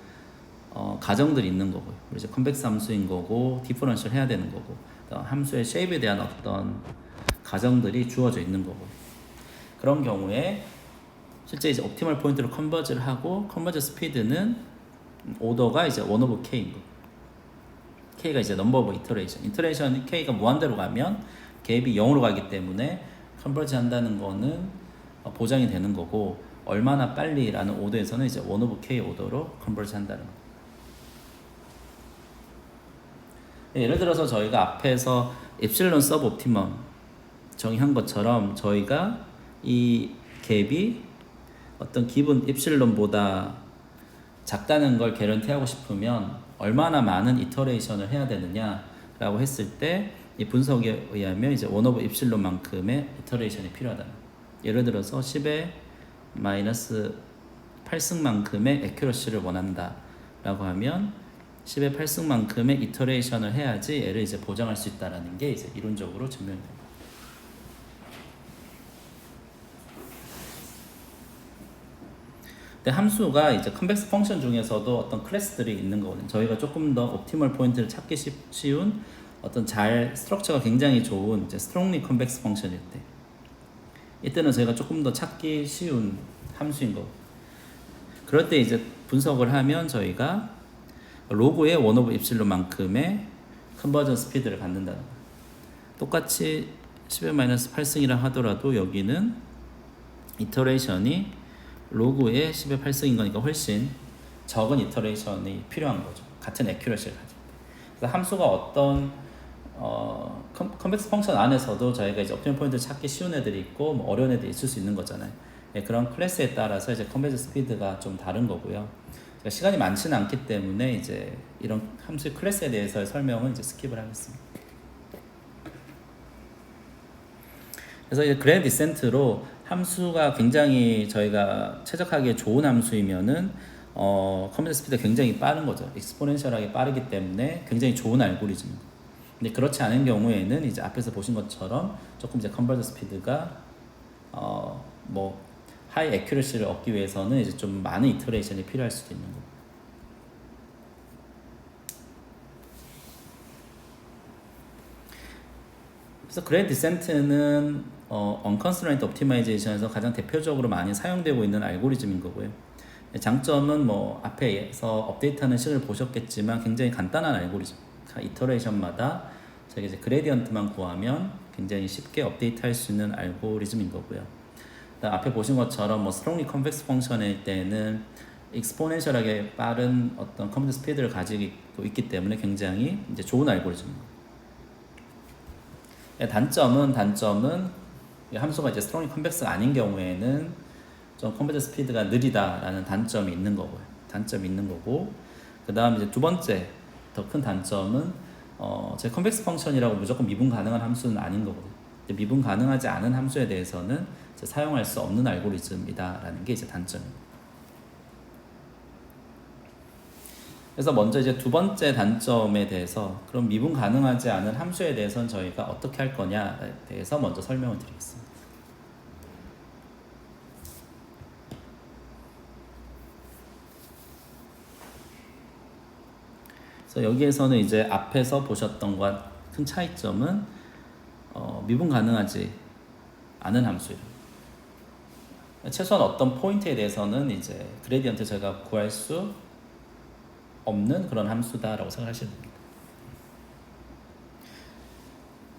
가정들이 있는 거고요. 이제 컨벡스 함수인 거고 디퍼런셜 해야 되는 거고, 함수의 쉐입에 대한 어떤 가정들이 주어져 있는 거고. 그런 경우에 실제 이제 옵티멀 포인트로 컨버즈를 하고, 컨버즈 스피드는 오더가 이제 1 over k인 거. k가 이제 넘버 오브 이터레이션 k가 무한대로 가면 갭이 0으로 가기 때문에 컨버지 한다는 거는 보장이 되는 거고, 얼마나 빨리라는 오더에서는 이제 1 over k 오더로 컨버지 한다는 거. 예를 들어서 저희가 앞에서 엡실론 서브 옵티멈 정의한 것처럼 저희가 이 갭이 어떤 기본 엡실론보다 작다는 걸 개런티하고 싶으면 얼마나 많은 이터레이션을 해야 되느냐라고 했을 때, 이 분석에 의하면 이제 1 over 엡실론만큼의 이터레이션이 필요하다. 예를 들어서 10의 마이너스 8승만큼의 애큐러시를 원한다라고 하면 10의 8승만큼의 이터레이션을 해야지 얘를 이제 보장할 수 있다라는 게 이제 이론적으로 증명됩니다. 근데 함수가 이제 컨벡스 펑션 중에서도 어떤 클래스들이 있는 거거든요. 저희가 조금 더 옵티멀 포인트를 찾기 쉬운 어떤 스트럭처가 굉장히 좋은 이제 스트롱리 컨벡스 펑션일 때, 이때는 저희가 조금 더 찾기 쉬운 함수인 거. 그럴 때 이제 분석을 하면 저희가 로그의 1 over 엡실론만큼의 컨버전 스피드를 갖는다는 거예요. 똑같이 10의 마이너스 8승이라 하더라도 여기는 이터레이션이 로그의 10의 8승인 거니까 훨씬 적은 이터레이션이 필요한 거죠. 같은 애큐러시를 가지고. 그래서 함수가 어떤 컨벡스 펑션 안에서도 저희가 이제 옵티멀 포인트를 찾기 쉬운 애들이 있고 뭐 어려운 애들이 있을 수 있는 거잖아요. 예, 그런 클래스에 따라서 이제 컨버전 스피드가 좀 다른 거고요. 시간이 많지는 않기 때문에 이제 이런 함수의 클래스에 대해서의 설명은 이제 스킵을 하겠습니다. 그래서 이제 그레디언트 디센트로 함수가 굉장히 저희가 최적화하기에 좋은 함수이면은 컨버전 스피드가 굉장히 빠른 거죠. 익스포넨셜하게 빠르기 때문에 굉장히 좋은 알고리즘입니다. 근데 그렇지 않은 경우에는 이제 앞에서 보신 것처럼 조금 이제 컨버전 스피드가 뭐 하이 애큐러시를 얻기 위해서는 이제 좀 많은 이터레이션이 필요할 수도 있는 거고. 그래서 그레디언트 디센트는 언컨스트레인트 옵티마이제이션에서 가장 대표적으로 많이 사용되고 있는 알고리즘인 거고요. 장점은 뭐 앞에서 업데이트하는 식을 보셨겠지만 굉장히 간단한 알고리즘. 이터레이션마다 저희가 이제 그레디언트만 구하면 굉장히 쉽게 업데이트할 수 있는 알고리즘인 거고요. 앞에 보신 것처럼 뭐 스트롱리 컨벡스 펑션일 때는 익스포넨셜하게 빠른 어떤 컴퓨터 스피드를 가지고 있기 때문에 굉장히 이제 좋은 알고리즘입니다. 단점은 함수가 이제 스트롱리 컨벡스가 아닌 경우에는 좀 컴퓨터 스피드가 느리다라는 단점이 있는 거고요. 그 다음 이제 두 번째 더 큰 단점은 제 컨벡스 펑션이라고 무조건 미분 가능한 함수는 아닌 거거든요. 미분 가능하지 않은 함수에 대해서는 이제 사용할 수 없는 알고리즘이다라는 게 이제 단점입니다. 그래서 먼저 이제 두 번째 단점에 대해서, 그럼 미분 가능하지 않은 함수에 대해서는 저희가 어떻게 할 거냐에 대해서 먼저 설명을 드리겠습니다. 그래서 여기에서는 이제 앞에서 보셨던 것과 큰 차이점은 미분 가능하지 않은 함수예요. 최소한 어떤 포인트에 대해서는 이제 그레디언트 제가 구할 수 없는 그런 함수다라고 생각하시면 됩니다.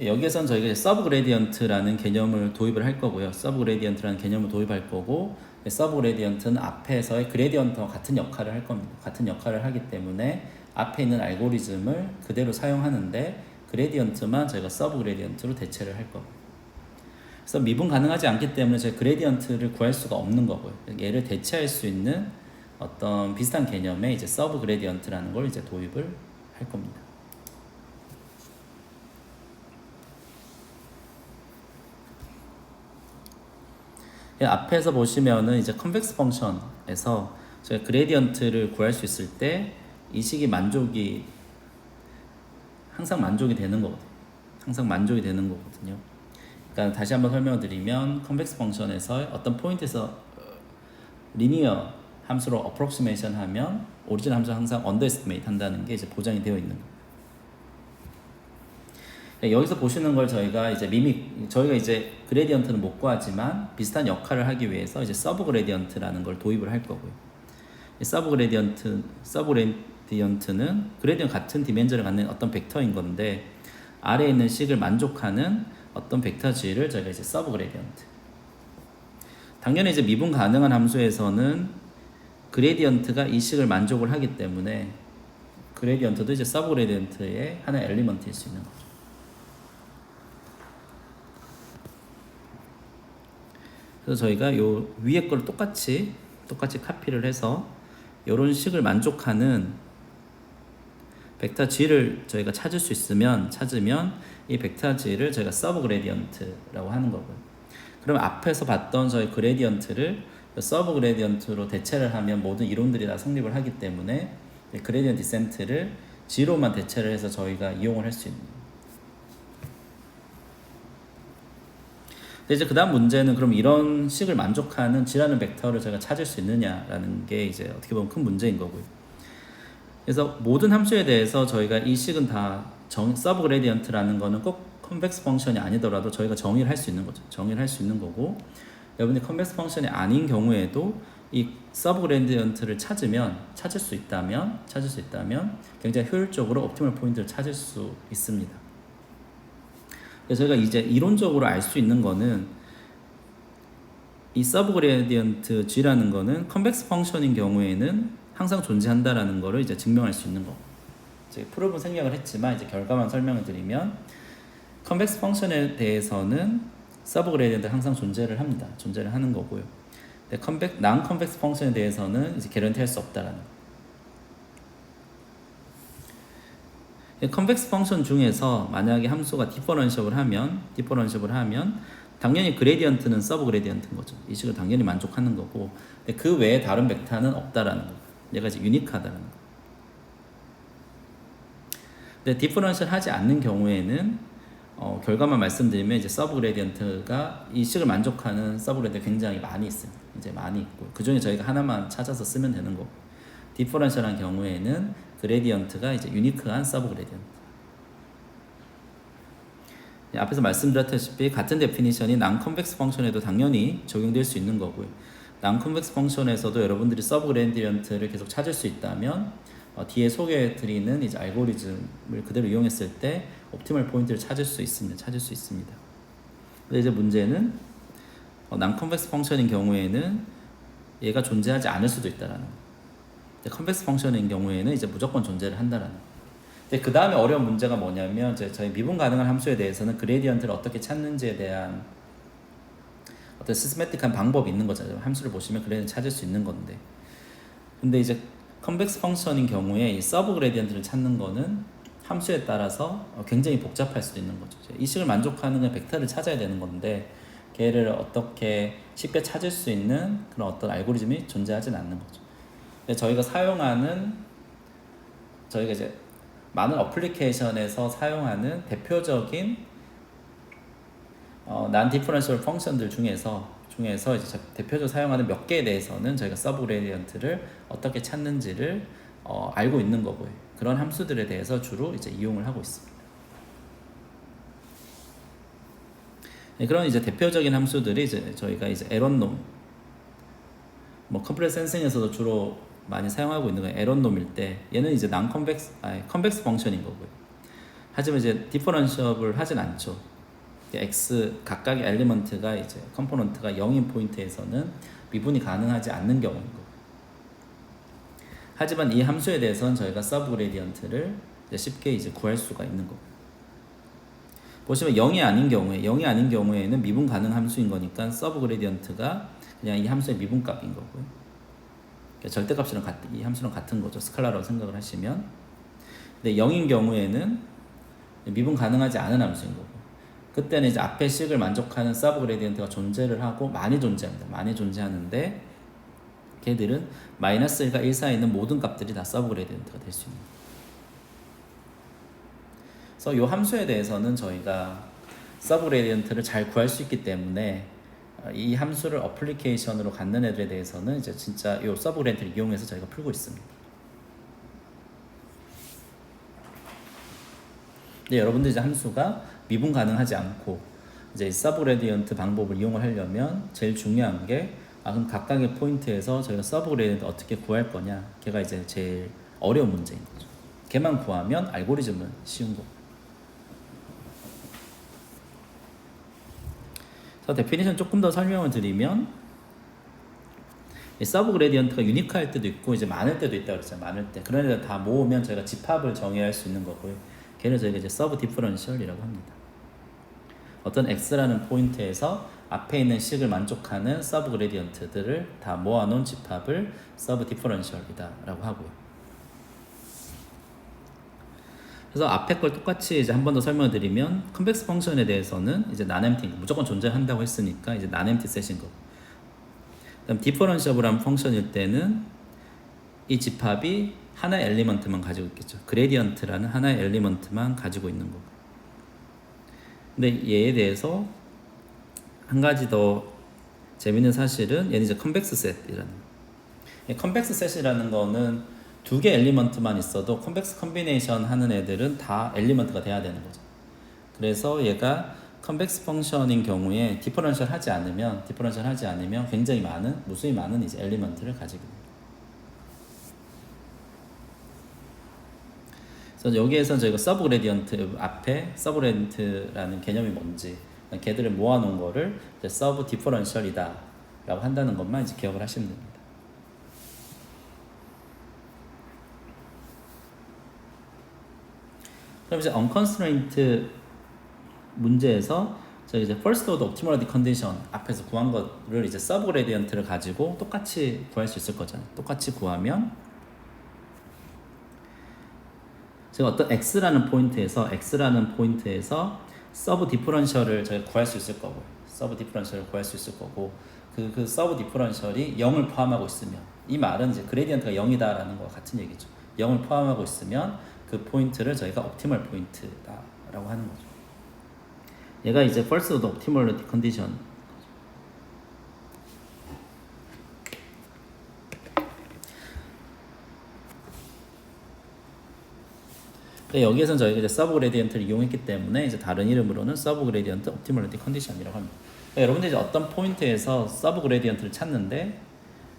여기에선 저희가 서브 그레디언트라는 개념을 도입을 할 거고요. 서브 그레디언트라는 개념을 도입할 거고, 서브 그레디언트는 앞에서의 그레디언트와 같은 역할을 할 겁니다. 같은 역할을 하기 때문에 앞에 있는 알고리즘을 그대로 사용하는데 그레디언트만 저희가 서브 그레디언트로 대체를 할 거고. 그래서 미분 가능하지 않기 때문에 저희 그레디언트를 구할 수가 없는 거고요. 얘를 대체할 수 있는 어떤 비슷한 개념의 이제 서브 그레디언트라는 걸 이제 도입을 할 겁니다. 앞에서 보시면은 이제 컨벡스 펑션에서 저희가 그레디언트를 구할 수 있을 때 이 식이 항상 만족이 되는 거거든요. 항상 만족이 되는 거거든요. 그러니까 다시 한번 설명을 드리면 컨벡스 펑션에서 어떤 포인트에서 리니어 함수로 어프록시메이션 하면 오리지널 함수 항상 언더에스티메이트 한다는 게 이제 보장이 되어 있는 거예요. 여기서 보시는 걸 저희가 이제 그레디언트는 못 구하지만 비슷한 역할을 하기 위해서 이제 서브 그레디언트라는 걸 도입을 할 거고요. 서브 그레디언트는 그레디언트 같은 디멘전을 갖는 어떤 벡터인 건데 아래에 있는 식을 만족하는 어떤 벡터 G를 저희가 이제 서브 그레디언트. 당연히 이제 미분 가능한 함수에서는 그레디언트가 이 식을 만족을 하기 때문에 그레디언트도 이제 서브 그레디언트의 하나의 엘리먼트일 수 있는 거죠. 그래서 저희가 요 위에 걸 똑같이 카피를 해서 이런 식을 만족하는 벡터 G를 저희가 찾으면 이 벡터 G를 저희가 서브 그레디언트라고 하는 거고요. 그럼 앞에서 봤던 저희 그레디언트를 서브 그레디언트로 대체를 하면 모든 이론들이 다 성립을 하기 때문에 그레디언트 디센트를 G로만 대체를 해서 저희가 이용을 할 수 있는 거예요. 이제 그 다음 문제는 그럼 이런 식을 만족하는 G라는 벡터를 제가 찾을 수 있느냐라는 게 이제 어떻게 보면 큰 문제인 거고요. 그래서 모든 함수에 대해서 저희가 이 식은 다 서브 그레디언트라는 거는 꼭 컨벡스 펑션이 아니더라도 저희가 정의를 할 수 있는 거죠. 정의를 할 수 있는 거고, 여러분이 컨벡스 펑션이 아닌 경우에도 이 서브 그레디언트를 찾을 수 있다면 굉장히 효율적으로 옵티멀 포인트를 찾을 수 있습니다. 그래서 저희가 이제 이론적으로 알 수 있는 거는 이 서브 그레디언트 G라는 거는 컨벡스 펑션인 경우에는 항상 존재한다라는 거를 이제 증명할 수 있는 거. 이제 프로브는 생략을 했지만 이제 결과만 설명을 드리면 컨벡스 펑션에 대해서는 서브 그레디언트가 항상 존재를 하는 거고요. 근데 난 컨벡스 펑션에 대해서는 이제 개런티할 수 없다라는 거. 컨벡스 펑션 중에서 만약에 함수가 디퍼런시업을 하면 당연히 그레디언트는 서브 그레디언트인 거죠. 이 식을 당연히 만족하는 거고, 근데 그 외에 다른 벡터는 없다라는 거. 얘가 이제 유니크하다는 거. 근데 디퍼런시를 하지 않는 경우에는 결과만 말씀드리면 이제 서브 그레디언트가 이 식을 만족하는 서브 그레디언트 굉장히 많이 있습니다. 이제 많이 있고 그 중에 저희가 하나만 찾아서 쓰면 되는 거고, 디퍼런셜한 경우에는 그레디언트가 이제 유니크한 서브 그레디언트. 앞에서 말씀드렸다시피 같은 데피니션이 난 컨벡스 펑션에도 당연히 적용될 수 있는 거고요. 난 컨벡스 펑션에서도 여러분들이 서브 그레디언트를 계속 찾을 수 있다면 뒤에 소개해드리는 이제 알고리즘을 그대로 이용했을 때 옵티멀 포인트를 찾을 수 있습니다. 근데 이제 문제는 난 컨벡스 펑션인 경우에는 얘가 존재하지 않을 수도 있다라는 거. 컨벡스 펑션인 경우에는 이제 무조건 존재를 한다라는 거. 근데 그 다음에 어려운 문제가 뭐냐면 저희 미분 가능한 함수에 대해서는 그레디언트를 어떻게 찾는지에 대한 어떤 시스테마틱한 방법이 있는 거잖아요. 함수를 보시면 그레디언트 찾을 수 있는 건데, 근데 이제 컨벡스 펑션인 경우에 이 서브 그레디언트를 찾는 거는 함수에 따라서 굉장히 복잡할 수도 있는 거죠. 이 식을 만족하는 벡터를 찾아야 되는 건데 걔를 어떻게 쉽게 찾을 수 있는 그런 어떤 알고리즘이 존재하진 않는 거죠. 저희가 이제 많은 어플리케이션에서 사용하는 대표적인 난 디퍼런셜 펑션들 중에서 이제 대표적으로 사용하는 몇 개에 대해서는 저희가 서브 그레디언트를 어떻게 찾는지를 알고 있는 거고요. 그런 함수들에 대해서 주로 이제 이용을 하고 있습니다. 그런 이제 대표적인 함수들이 이제 저희가 이제 에런놈, 컴플렉스 센싱에서도 주로 많이 사용하고 있는 건 에런놈일 때 얘는 이제 컨벡스 펑션인 거고요. 하지만 이제 디퍼런셜을 하진 않죠. 각각의 엘리먼트가 이제 컴포넌트가 0인 포인트에서는 미분이 가능하지 않는 경우인 거고. 하지만 이 함수에 대해서는 저희가 서브 그레디언트를 쉽게 이제 구할 수가 있는 거고. 보시면 0이 아닌 경우에는 미분 가능 함수인 거니까 서브 그레디언트가 그냥 이 함수의 미분값인 거고요. 절대값이랑 이 함수랑 같은 거죠. 스칼라라고 생각을 하시면. 근데 0인 경우에는 미분 가능하지 않은 함수인 거고. 그때는 이제 앞에 식을 만족하는 서브 그레디언트가 존재를 하고 많이 존재합니다. 많이 존재하는데 걔들은 마이너스 1과 1 사이에 있는 모든 값들이 다 서브 그레디언트가 될 수 있는 거예요. 그래서 이 함수에 대해서는 저희가 서브 그레디언트를 잘 구할 수 있기 때문에 이 함수를 어플리케이션으로 갖는 애들에 대해서는 이제 진짜 이 서브 그레디언트를 이용해서 저희가 풀고 있습니다. 근데 여러분들 이제 함수가 미분 가능하지 않고 이제 서브 그레디언트 방법을 이용을 하려면 제일 중요한 게 그럼 각각의 포인트에서 저희가 서브 그레디언트 어떻게 구할 거냐, 걔가 이제 제일 어려운 문제인 거죠. 걔만 구하면 알고리즘은 쉬운 거. 그래서 데피니션 조금 더 설명을 드리면 서브 그레디언트가 유니크할 때도 있고 이제 많을 때도 있다고 그랬잖아요. 많을 때 그런 애들 다 모으면 저희가 집합을 정의할 수 있는 거고요. 걔를 저희가 이제 서브 디퍼런셜이라고 합니다. 어떤 x라는 포인트에서 앞에 있는 식을 만족하는 서브 그레디언트들을 다 모아놓은 집합을 서브 디퍼런셜이다라고 하고요. 그래서 앞에 걸 똑같이 이제 한 번 더 설명을 드리면 컨벡스 펑션에 대해서는 이제 난엠티 무조건 존재한다고 했으니까 이제 난엠티 셋인 거고. 그다음 디퍼런셜이라는 펑션일 때는 이 집합이 하나의 엘리먼트만 가지고 있겠죠. 그레디언트라는 하나의 엘리먼트만 가지고 있는 거고. 근데 얘에 대해서 한 가지 더 재밌는 사실은 얘는 이제 컨벡스 셋이라는 거예요. 컨벡스 셋이라는 거는 두 개 엘리먼트만 있어도 컨벡스 컨비네이션 하는 애들은 다 엘리먼트가 돼야 되는 거죠. 그래서 얘가 컨벡스 펑션인 경우에 디퍼런셜 하지 않으면 굉장히 많은 무수히 많은 이제 엘리먼트를 가지게 됩니다. 그래서 여기에서 저희가 서브 그레디언트 앞에 서브 그레디언트라는 개념이 뭔지 걔들을 모아놓은 거를 이제 서브 디퍼런셜이다 라고 한다는 것만 이제 기억을 하시면 됩니다. 그럼 이제 unconstraint 문제에서 저희 이제 first order optimality condition 앞에서 구한 거를 이제 서브 그레디언트를 가지고 똑같이 구할 수 있을 거잖아요. 똑같이 구하면 제가 어떤 x라는 포인트에서 서브 디퍼런셜을 저희가 구할 수 있을 거고, 서브 디퍼런셜을 구할 수 있을 거고, 그 서브 디퍼런셜이 0을 포함하고 있으면, 이 말은 이제 그레디언트가 0이다라는 거와 같은 얘기죠. 0을 포함하고 있으면 그 포인트를 저희가 옵티멀 포인트다라고 하는 거죠. 얘가 이제 first order optimality condition. 여기에서는 저희가 이제 서브 그레디언트를 이용했기 때문에 이제 다른 이름으로는 서브 그레디언트 옵티멀리티 컨디션이라고 합니다. 여러분들이 이제 어떤 포인트에서 서브 그레디언트를 찾는데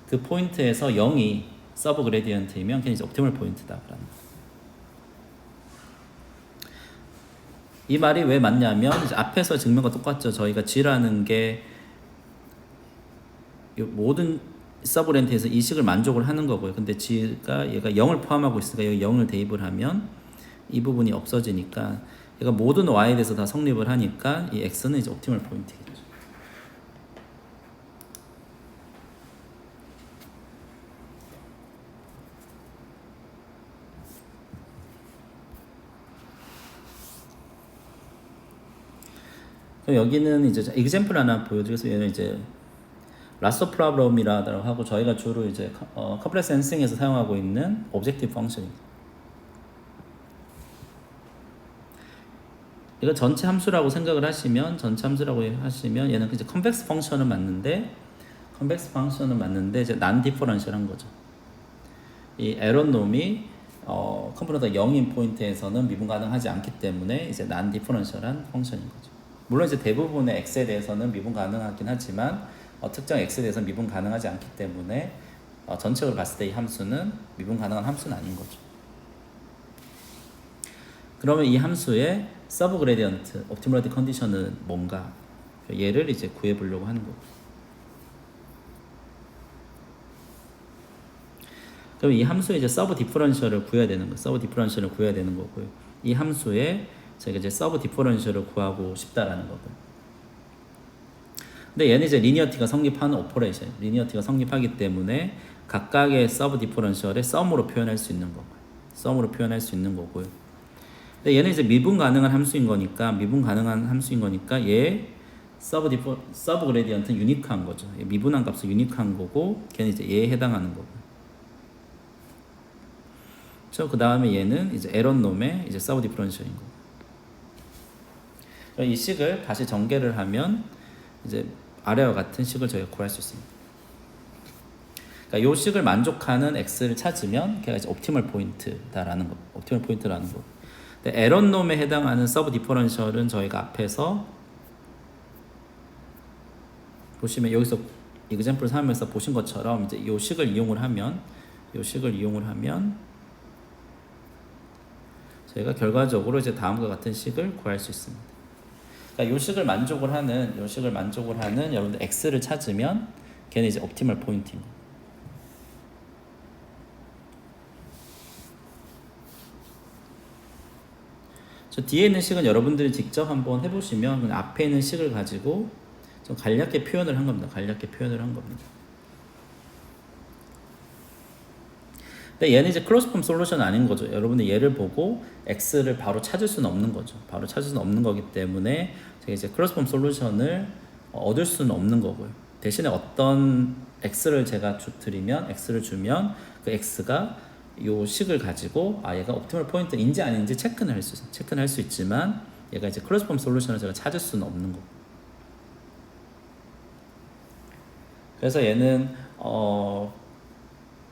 그 포인트에서 0이 서브 그레디언트이면 그게 이제 옵티멀 포인트다라는 거예요. 이 말이 왜 맞냐면 이제 앞에서 증명과 똑같죠. 저희가 G라는 게 모든 서브 그레디언트에서 이 식을 만족을 하는 거고요. 근데 G가 얘가 0을 포함하고 있으니까 여기 0을 대입을 하면 이 부분이 없어지니까 얘가 모든 y에 대해서 다 성립을 하니까 이 x는 이제 옵티멀 포인트겠죠. 그럼 여기는 이제 example 하나 보여드리겠습니다. 얘는 이제 라스터 프로블럼이라고 하고 저희가 주로 이제 컴플렉스 센싱에서 사용하고 있는 오브젝티브 펑션입니다. 이거 전체 함수라고 생각을 하시면 얘는 이제 컨벡스 펑션은 맞는데 이제 난 디퍼런셜한 거죠. 이 에런 놈이 컴퓨터가 0인 포인트에서는 미분 가능하지 않기 때문에 이제 난 디퍼런셜한 펑션인 거죠. 물론 이제 대부분의 x에 대해서는 미분 가능하긴 하지만 특정 x에 대해서는 미분 가능하지 않기 때문에 전체적으로 봤을 때 이 함수는 미분 가능한 함수는 아닌 거죠. 그러면 이 함수의 서브 그레디언트 옵티멀리티 컨디션은 뭔가? 얘를 이제 구해 보려고 하는 거고. 그럼 이 함수의 이제 서브 디퍼런셜을 구해야 되는 거. 서브 디퍼런셜을 구해야 되는 거고요. 이 함수의 제가 이제 서브 디퍼런셜을 구하고 싶다라는 거고요. 근데 얘는 이제 리니어티가 성립하는 오퍼레이션. 리니어티가 성립하기 때문에 각각의 서브 디퍼런셜의 썸으로 표현할 수 있는 거고요. 근데 얘는 이제 미분 가능한 함수인 거니까 얘 서브 그레디언트는 유니크한 거죠. 미분한 값은 유니크한 거고 걔는 이제 얘에 해당하는 거고. 그 다음에 얘는 이제 에런놈의 이제 서브 디퍼런셜인 거고. 이 식을 다시 전개를 하면 이제 아래와 같은 식을 저희가 구할 수 있습니다. 그러니까 이 식을 만족하는 x를 찾으면 걔가 이제 옵티멀 포인트다라는 거. 옵티멀 포인트라는 거. 근데 에런놈에 해당하는 서브 디퍼런셜은 저희가 앞에서 보시면 여기서 example 3에서 보신 것처럼 이제 이 식을 이용을 하면 저희가 결과적으로 이제 다음과 같은 식을 구할 수 있습니다. 그러니까 이 식을 만족을 하는 여러분들 x를 찾으면 걔는 이제 옵티멀 포인트입니다. 저 뒤에 있는 식은 여러분들이 직접 한번 해보시면 그냥 앞에 있는 식을 가지고 좀 간략하게 표현을 한 겁니다. 근데 얘는 이제 클로즈 폼 솔루션 아닌 거죠. 여러분들 얘를 보고 x를 바로 찾을 수는 없는 거죠. 바로 찾을 수는 없는 거기 때문에 제가 이제 클로즈 폼 솔루션을 얻을 수는 없는 거고요. 대신에 어떤 x를 제가 x를 주면 그 x가 요 식을 가지고 얘가 옵티멀 포인트인지 아닌지 체크는 할 수 있지만 얘가 이제 클로즈 폼 솔루션을 제가 찾을 수는 없는 거고. 그래서 얘는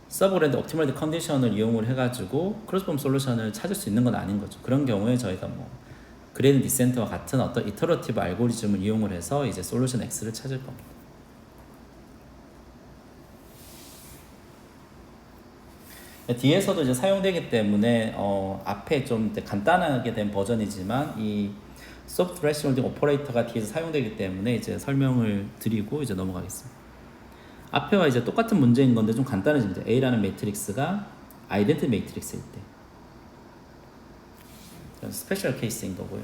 서브그레이드 옵티멀 컨디션을 이용을 해가지고 클로즈 폼 솔루션을 찾을 수 있는 건 아닌 거죠. 그런 경우에 저희가 뭐 그레이디언트 디센트와 같은 어떤 이터러티브 알고리즘을 이용을 해서 이제 솔루션 x를 찾을 겁니다. 뒤에서도 이제 사용되기 때문에 앞에 좀 간단하게 된 버전이지만 이 소프트 thresholding 오퍼레이터가 뒤에서 사용되기 때문에 이제 설명을 드리고 이제 넘어가겠습니다. 앞에와 이제 똑같은 문제인 건데 좀 간단해집니다. A라는 매트릭스가 아이덴티 매트릭스일 때 스페셜 케이스인 거고요.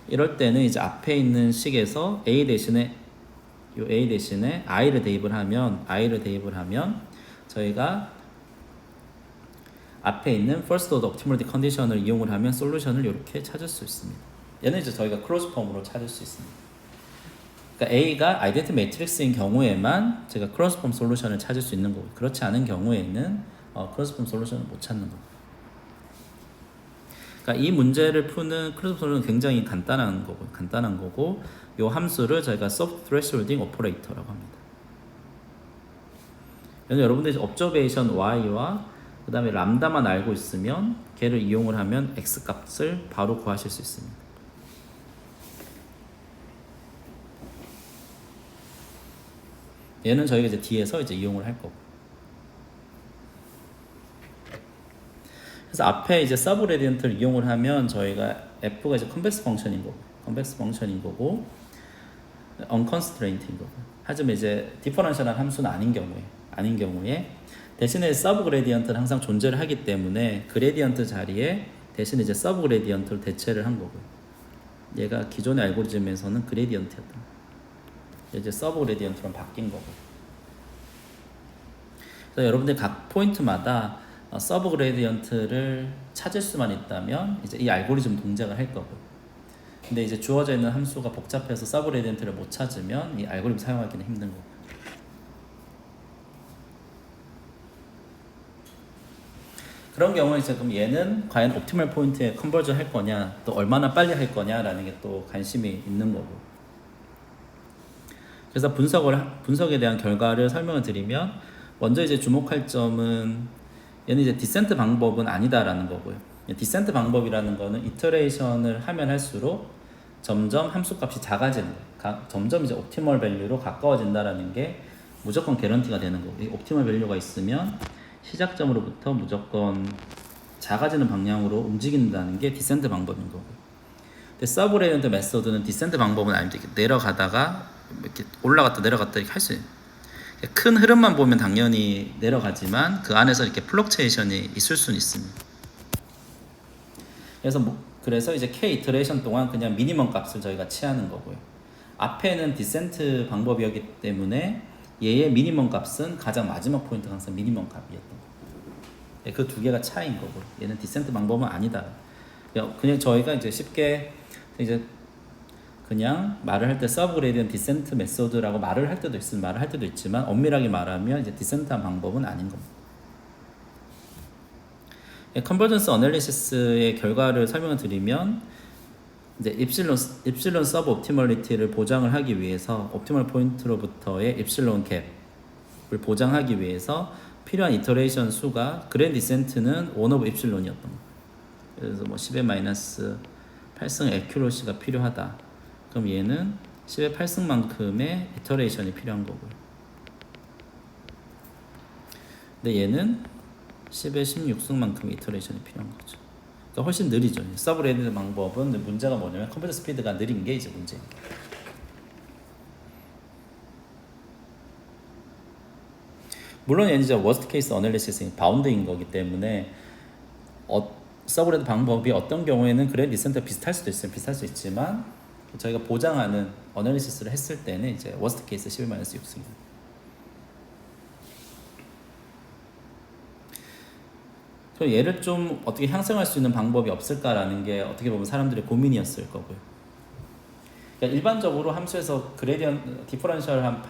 이럴 때는 이제 앞에 있는 식에서 A 대신에 I를 대입을 하면 저희가 앞에 있는 First Order Optimality Condition을 이용을 하면 솔루션을 이렇게 찾을 수 있습니다. 얘는 이제 저희가 클로즈 폼으로 찾을 수 있습니다. 그러니까 A가 아이덴티 매트릭스인 경우에만 제가 클로즈 폼 솔루션을 찾을 수 있는 거고, 그렇지 않은 경우에는 클로즈 폼 솔루션을 못 찾는 거고. 그러니까 이 문제를 푸는 클로즈 폼 솔루션은 굉장히 간단한 거고, 이 함수를 저희가 soft thresholding operator라고 합니다. 그래서 여러분들이 observation y와 그 다음에 람다만 알고 있으면 걔를 이용을 하면 x 값을 바로 구하실 수 있습니다. 얘는 저희가 이제 뒤에서 이제 이용을 할 거고. 그래서 앞에 이제 서브 그레디언트를 이용을 하면 저희가 f가 이제 컨벡스 펑션인 거고, unconstraint인 거고. 하지만 이제 디퍼런셜한 함수는 아닌 경우에 대신에 서브 그레디언트는 항상 존재를 하기 때문에 그레디언트 자리에 대신에 이제 서브 그레디언트를 대체를 한 거고요. 얘가 기존의 알고리즘에서는 그레디언트였다. 이제 서브 그레디언트로 바뀐 거고. 그래서 여러분들 각 포인트마다 서브 그레디언트를 찾을 수만 있다면 이제 이 알고리즘 동작을 할 거고. 근데 이제 주어져 있는 함수가 복잡해서 서브 그레디언트를 못 찾으면 이 알고리즘 사용하기는 힘든 거고. 그런 경우에 이제 그럼 얘는 과연 옵티멀 포인트에 컨버전 할 거냐, 또 얼마나 빨리 할 거냐라는 게 또 관심이 있는 거고. 그래서 분석에 대한 결과를 설명을 드리면, 먼저 이제 주목할 점은 얘는 이제 디센트 방법은 아니다라는 거고요. 디센트 방법이라는 거는 이터레이션을 하면 할수록 점점 함수값이 작아지는 거예요. 점점 이제 옵티멀 밸류로 가까워진다라는 게 무조건 개런티가 되는 거고, 이 옵티멀 밸류가 있으면 시작점으로부터 무조건 작아지는 방향으로 움직인다는 게 디센트 방법인 거고요. 근데 서브 그레디언트 메소드는 디센트 방법은 아닙니다. 내려가다가 이렇게 올라갔다 내려갔다 이렇게 할 수 있어요. 큰 흐름만 보면 당연히 내려가지만 그 안에서 이렇게 플럭체이션이 있을 수는 있습니다. 그래서 이제 K 이터레이션 동안 그냥 미니멈 값을 저희가 취하는 거고요. 앞에는 디센트 방법이었기 때문에 얘의 미니멈 값은 가장 마지막 포인트가 항상 미니멈 값이었던 거고. 그 두 개가 차이인 거고. 얘는 디센트 방법은 아니다. 그냥 저희가 이제 쉽게 이제 그냥 말을 할 때 서브 그레디언트 디센트 메소드라고 말을 할 때도 있으면 말을 할 때도 있지만 엄밀하게 말하면 이제 디센트한 방법은 아닌 겁니다. 컨버전스 어널리시스의 결과를 설명을 드리면 이제 입실론 서브 옵티멀리티를 보장을 하기 위해서 옵티멀 포인트로부터의 입실론 갭을 보장하기 위해서 필요한 이터레이션 수가 그랜 디센트는 1 오브 입실론이었던 거예요. 그래서 뭐 10의 마이너스 8승 에큐러시가 필요하다. 그럼 얘는 10의 8승만큼의 이터레이션이 필요한 거고요. 근데 얘는 10의 16승만큼의 이터레이션이 필요한 거죠. 그러니까 훨씬 느리죠. 서브레드 방법은 문제가 뭐냐면 컴퓨터 스피드가 느린 게 이제 문제입니다. 물론 얘는 이제 워스트 케이스 어널리시스인 바운드인 거기 때문에 서브레드 방법이 어떤 경우에는 그래 리센터 비슷할 수도 있어요. 비슷할 수 있지만 저희가 보장하는 어널리시스를 했을 때는 이제 워스트 케이스 11-6입니다. 그럼 얘를 좀 어떻게 향상할 수 있는 방법이 없을까라는 게 어떻게 보면 사람들의 고민이었을 거고요. 그러니까 일반적으로 함수에서 그레디언트 디퍼런셜한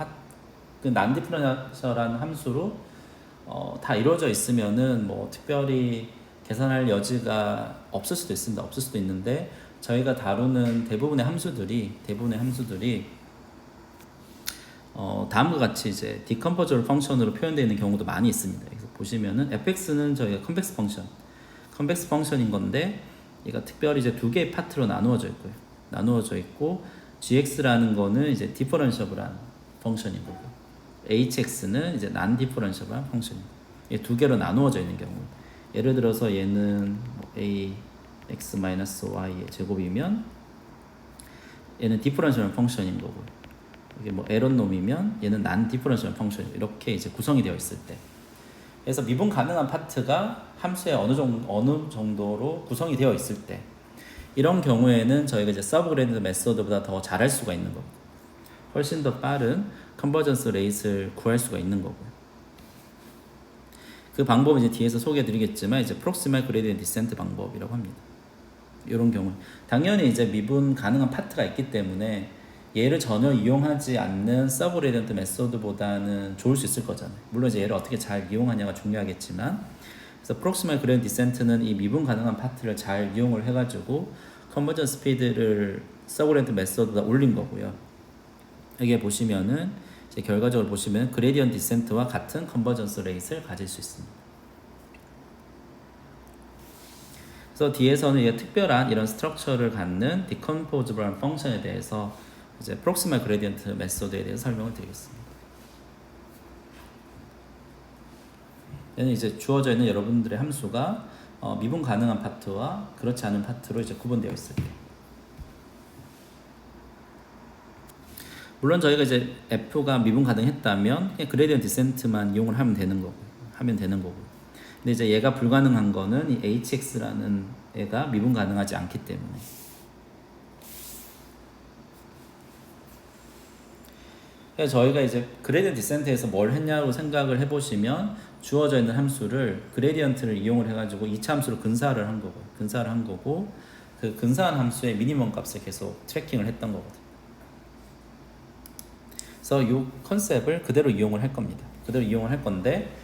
그 난디퍼런셜한 함수로 다 이루어져 있으면은 뭐 특별히 계산할 여지가 없을 수도 있습니다. 없을 수도 있는데 저희가 다루는 대부분의 함수들이 다음과 같이 이제 디컴포저블 펑션으로 표현되어 있는 경우도 많이 있습니다. 그래서 보시면은 fx는 저희가 컨벡스 펑션인 건데 얘가 특별히 이제 두 개의 파트로 나누어져 있고 gx라는 거는 이제 디퍼런셔블한 펑션인 거고 hx는 이제 난 디퍼런셔블한 펑션인 거고 이 두 개로 나누어져 있는 경우 예를 들어서 얘는 ax-y의 제곱이면 얘는 디퍼런셜 펑션인 거고 이게 뭐 에런 놈이면 얘는 난 디퍼런셜 펑션 이렇게 이제 구성이 되어 있을 때 그래서 미분 가능한 파트가 함수의 어느 정도로 구성이 되어 있을 때 이런 경우에는 저희가 이제 서브 그레디언트 메소드보다 더 잘할 수가 있는 거고 훨씬 더 빠른 컨버전스 레이트를 구할 수가 있는 거고요. 그 방법은 이제 뒤에서 소개해 드리겠지만 이제 프록시멀 그레디언트 디센트 방법이라고 합니다. 이런 경우 당연히 이제 미분 가능한 파트가 있기 때문에 얘를 전혀 이용하지 않는 서브 그레디언트 메소드보다는 좋을 수 있을 거잖아요. 물론 이제 얘를 어떻게 잘 이용하냐가 중요하겠지만 그래서 프록시멀 그레디언트 디센트는 이 미분 가능한 파트를 잘 이용을 해가지고 컨버전 스피드를 서브 그레디언트 메소드보다 올린 거고요. 여기에 보시면은 이제 결과적으로 보시면 그레디언트 디센트와 같은 컨버전스 레이트를 가질 수 있습니다. 그래서 뒤에서는 이제 특별한 이런 스트럭처를 갖는 디컴포저블한 펑션에 대해서 이제 프록시멀 그레디언트 메소드에 대해서 설명을 드리겠습니다. 얘는 이제 주어져 있는 여러분들의 함수가 미분 가능한 파트와 그렇지 않은 파트로 이제 구분되어 있을 때. 물론 저희가 이제 f가 미분 가능했다면 그냥 그레디언트 디센트만 이용을 하면 되는 거고. 근데 이제 얘가 불가능한 거는 이 hx라는 애가 미분 가능하지 않기 때문에. 그래서 저희가 이제 그레디언트 디센트에서 뭘 했냐고 생각을 해보시면 주어져 있는 함수를 그레디언트를 이용을 해가지고 2차 함수로 근사를 한 거고 그 근사한 함수의 미니멈 값을 계속 트래킹을 했던 거거든요. 그래서 이 컨셉을 그대로 이용을 할 겁니다. 그대로 이용을 할 건데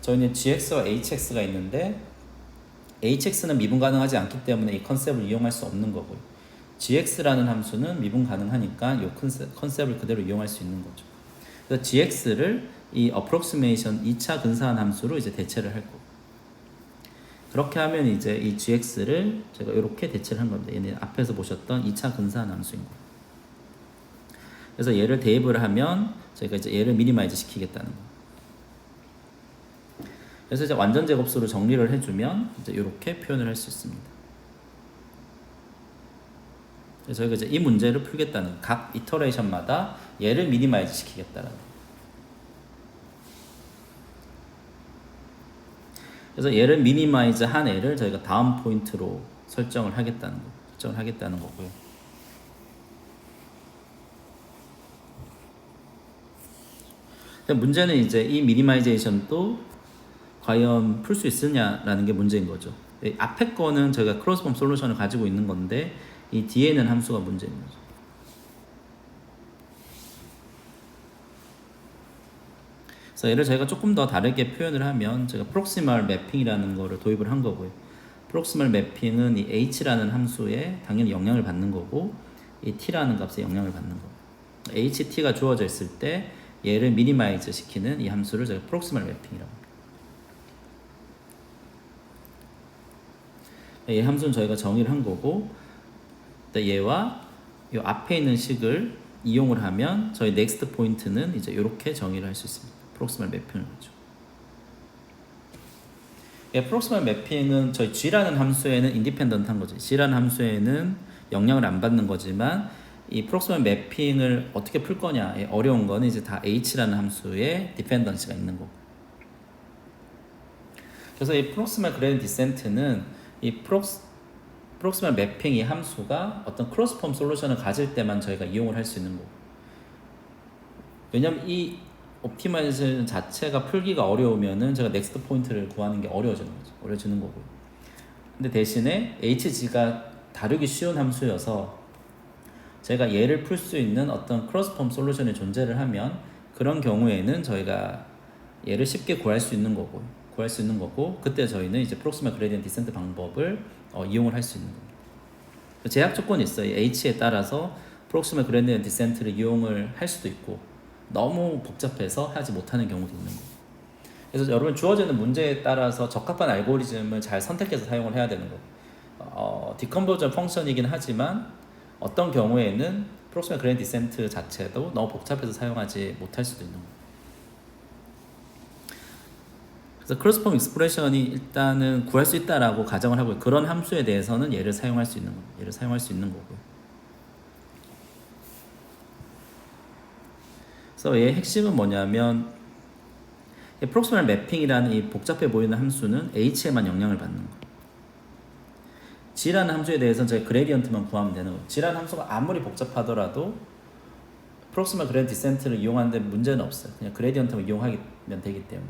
저희는 gx와 hx가 있는데 hx는 미분 가능하지 않기 때문에 이 컨셉을 이용할 수 없는 거고요. gx라는 함수는 미분 가능하니까 이 컨셉을 그대로 이용할 수 있는 거죠. 그래서 gx를 이 approximation 2차 근사한 함수로 이제 대체를 할 거고 그렇게 하면 이제 이 gx를 제가 이렇게 대체를 한 겁니다. 얘는 앞에서 보셨던 2차 근사한 함수인 거예요. 그래서 얘를 대입을 하면 저희가 이제 얘를 미니마이즈 시키겠다는 거예요. 그래서 이제 완전 제곱수로 정리를 해주면 이제 이렇게 표현을 할 수 있습니다. 그래서 저희가 이제 이 문제를 풀겠다는 각 이터레이션마다 얘를 미니마이즈 시키겠다는 거예요. 그래서 얘를 미니마이즈 한 애를 저희가 다음 포인트로 설정을 하겠다는 거고요. 근데 문제는 이제 이 미니마이제이션도 과연 풀 수 있으냐라는 게 문제인 거죠. 이 앞에 거는 저희가 크로스폼 솔루션을 가지고 있는 건데 이 뒤에 있는 함수가 문제인 거죠. 그래서 얘를 저희가 조금 더 다르게 표현을 하면 제가 프록시멀 매핑이라는 거를 도입을 한 거고요. 프록시멀 매핑은 이 h라는 함수에 당연히 영향을 받는 거고 이 t라는 값에 영향을 받는 거고 ht가 주어져 있을 때 얘를 미니마이즈 시키는 이 함수를 제가 프록시멀 매핑이라고 합니다. 이 함수는 저희가 정의를 한 거고 얘와 이 앞에 있는 식을 이용을 하면 저희 넥스트 포인트는 이제 이렇게 정의를 할 수 있습니다. 프록시멀 매핑을 가지고. 프록시멀 매핑은 저희 g라는 함수에는 인디펜던트한 거죠. g라는 함수에는 영향을 안 받는 거지만 이 프록시멀 매핑을 어떻게 풀 거냐에 어려운 거는 이제 다 h라는 함수에 디펜던시가 있는 거고. 그래서 이 프록시멀 그레디언트 디센트는 이 프록시멀 매핑 이 함수가 어떤 크로스폼 솔루션을 가질 때만 저희가 이용을 할 수 있는 거고. 왜냐면 이 옵티마이제이션 자체가 풀기가 어려우면은 제가 넥스트 포인트를 구하는 게 어려워지는 거죠. 어려워지는 거고요. 근데 대신에 hg가 다루기 쉬운 함수여서 제가 얘를 풀 수 있는 어떤 크로스폼 솔루션이 존재를 하면 그런 경우에는 저희가 얘를 쉽게 구할 수 있는 거고 그때 저희는 이제 프록시멀 그레디언트 디센트 방법을 이용을 할 수 있는 겁니다. 제약 조건이 있어요. h에 따라서 프록시멀 그레디언트 디센트를 이용을 할 수도 있고 너무 복잡해서 하지 못하는 경우도 있는 거예요. 그래서 여러분 주어지는 문제에 따라서 적합한 알고리즘을 잘 선택해서 사용을 해야 되는 거예요. 디컴포저 펑션이긴 하지만 어떤 경우에는 프록시멀 그레디언트 디센트 자체도 너무 복잡해서 사용하지 못할 수도 있는 거예요. 그래서 크로스폼 익스프레션이 일단은 구할 수 있다라고 가정을 하고 그런 함수에 대해서는 얘를 사용할 수 있는 거예요. 얘를 사용할 수 있는 거고요. 그래서 얘의 핵심은 뭐냐면 프록시멀 매핑이라는 이 복잡해 보이는 함수는 h에만 영향을 받는 거예요. g라는 함수에 대해서는 저희 그레디언트만 구하면 되는 거예요. g라는 함수가 아무리 복잡하더라도 프록시멀 그레디언트 디센트를 이용하는데 문제는 없어요. 그냥 그레디언트만 이용하면 되기 때문에.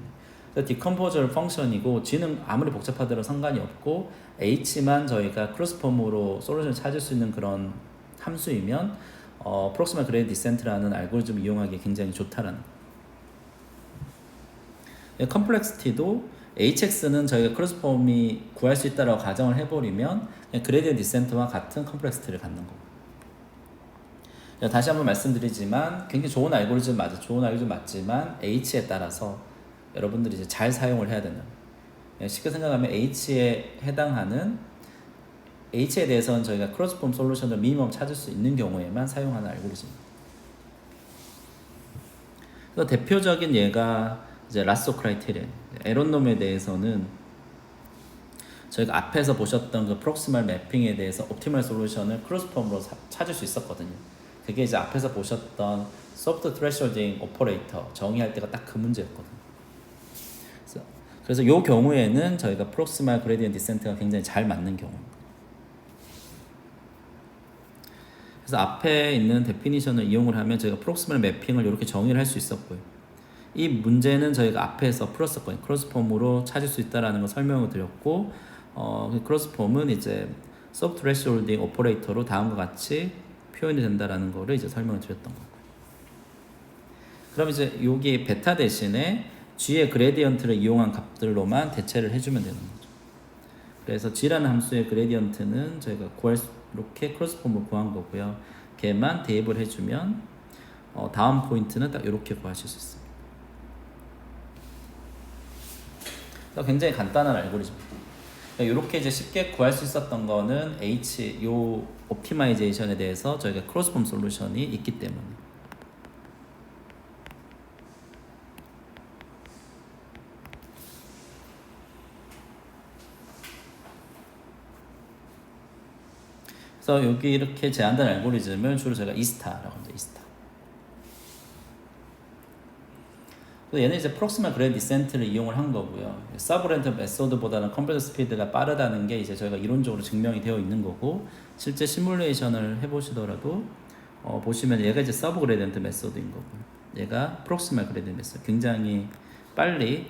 그래서 디컴포저 펑션이고 g는 아무리 복잡하더라도 상관이 없고 h만 저희가 크로스폼으로 솔루션을 찾을 수 있는 그런 함수이면 프록시멀 그레디언트 디센트라는 알고리즘을 이용하기 굉장히 좋다라는 거예요. 컴플렉시티도 hx는 저희가 크로스폼이 구할 수 있다라고 가정을 해버리면 그레디언트 디센트와 같은 컴플렉시티를 갖는 거고. 다시 한번 말씀드리지만 굉장히 좋은 알고리즘 맞지만 h에 따라서 여러분들이 이제 잘 사용을 해야 되는. 쉽게 생각하면 h에 해당하는 h에 대해서는 저희가 크로스폼 솔루션을 미니멈 찾을 수 있는 경우에만 사용하는 알고리즘입니다. 그래서 대표적인 예가 이제 라쏘 크라이테리언. 에런놈에 대해서는 저희가 앞에서 보셨던 그 프록시멀 매핑에 대해서 옵티멀 솔루션을 크로스폼으로 찾을 수 있었거든요. 그게 이제 앞에서 보셨던 소프트 트레셔딩 오퍼레이터 정의할 때가 딱 그 문제였거든요. 그래서 이 경우에는 저희가 프록시멀 그레디언트 디센트가 굉장히 잘 맞는 경우입니다. 그래서 앞에 있는 데피니션을 이용을 하면 저희가 프록시멀 매핑을 이렇게 정의를 할 수 있었고요. 이 문제는 저희가 앞에서 풀었었거든요. 크로스폼으로 찾을 수 있다라는 걸 설명을 드렸고, 크로스폼은 이제 소프트 트레셔딩 오퍼레이터로 다음과 같이 표현이 된다라는 거를 이제 설명을 드렸던 거고요. 그럼 이제 여기 베타 대신에 g의 그레디언트를 이용한 값들로만 대체를 해주면 되는 거죠. 그래서 g라는 함수의 그레디언트는 저희가 이렇게 크로스폼을 구한 거고요. 걔만 대입을 해주면 다음 포인트는 딱 이렇게 구하실 수 있습니다. 굉장히 간단한 알고리즘입니다. 이렇게 이제 쉽게 구할 수 있었던 거는 요 옵티마이제이션에 대해서 저희가 크로스폼 솔루션이 있기 때문에. 그래서 여기 이렇게 제안된 알고리즘을 주로 제가 이스타라고 합니다. 이스타. 얘는 이제 프록시멀 그레디언트 디센트를 이용을 한 거고요. 서브렌트 메소드보다는 컴퓨터 스피드가 빠르다는 게 이제 저희가 이론적으로 증명이 되어 있는 거고, 실제 시뮬레이션을 해보시더라도 보시면 얘가 이제 서브 그레디언트 메소드인 거고요. 얘가 프록시멀 그레디언트 메소드. 굉장히 빨리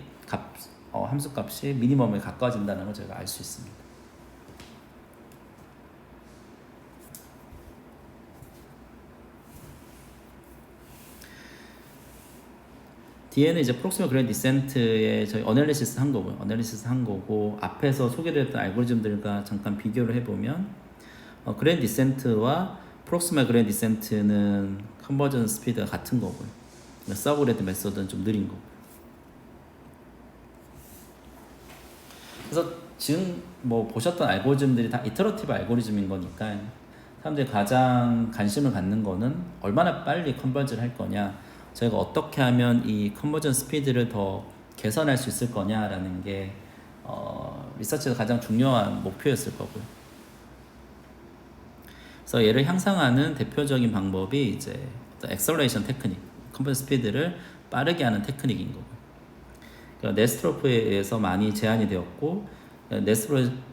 함수 값이 미니멈에 가까워진다는 걸 저희가 알 수 있습니다. 뒤에는 이제 프록시멀 그레이디언트 디센트에 저희 어널리시스 한 거고요. 어널리시스 한 거고 앞에서 소개됐던 알고리즘들과 잠깐 비교를 해보면 그레이디언트 디센트와 프록시멀 그레이디언트 디센트는 컨버전 스피드가 같은 거고요. 서브그레이드 메소드는 좀 느린 거고. 그래서 지금 뭐 보셨던 알고리즘들이 다 이터러티브 알고리즘인 거니까 사람들이 가장 관심을 갖는 거는 얼마나 빨리 컨버전을 할 거냐, 저희가 어떻게 하면 이 컨버전 스피드를 더 개선할 수 있을 거냐라는 게 리서치에서 가장 중요한 목표였을 거고요. 그래서 얘를 향상하는 대표적인 방법이 이제 엑셀러레이션 테크닉, 컨버전 스피드를 빠르게 하는 테크닉인 거고요. 그러니까 네스트로프에 의해서 많이 제한이 되었고,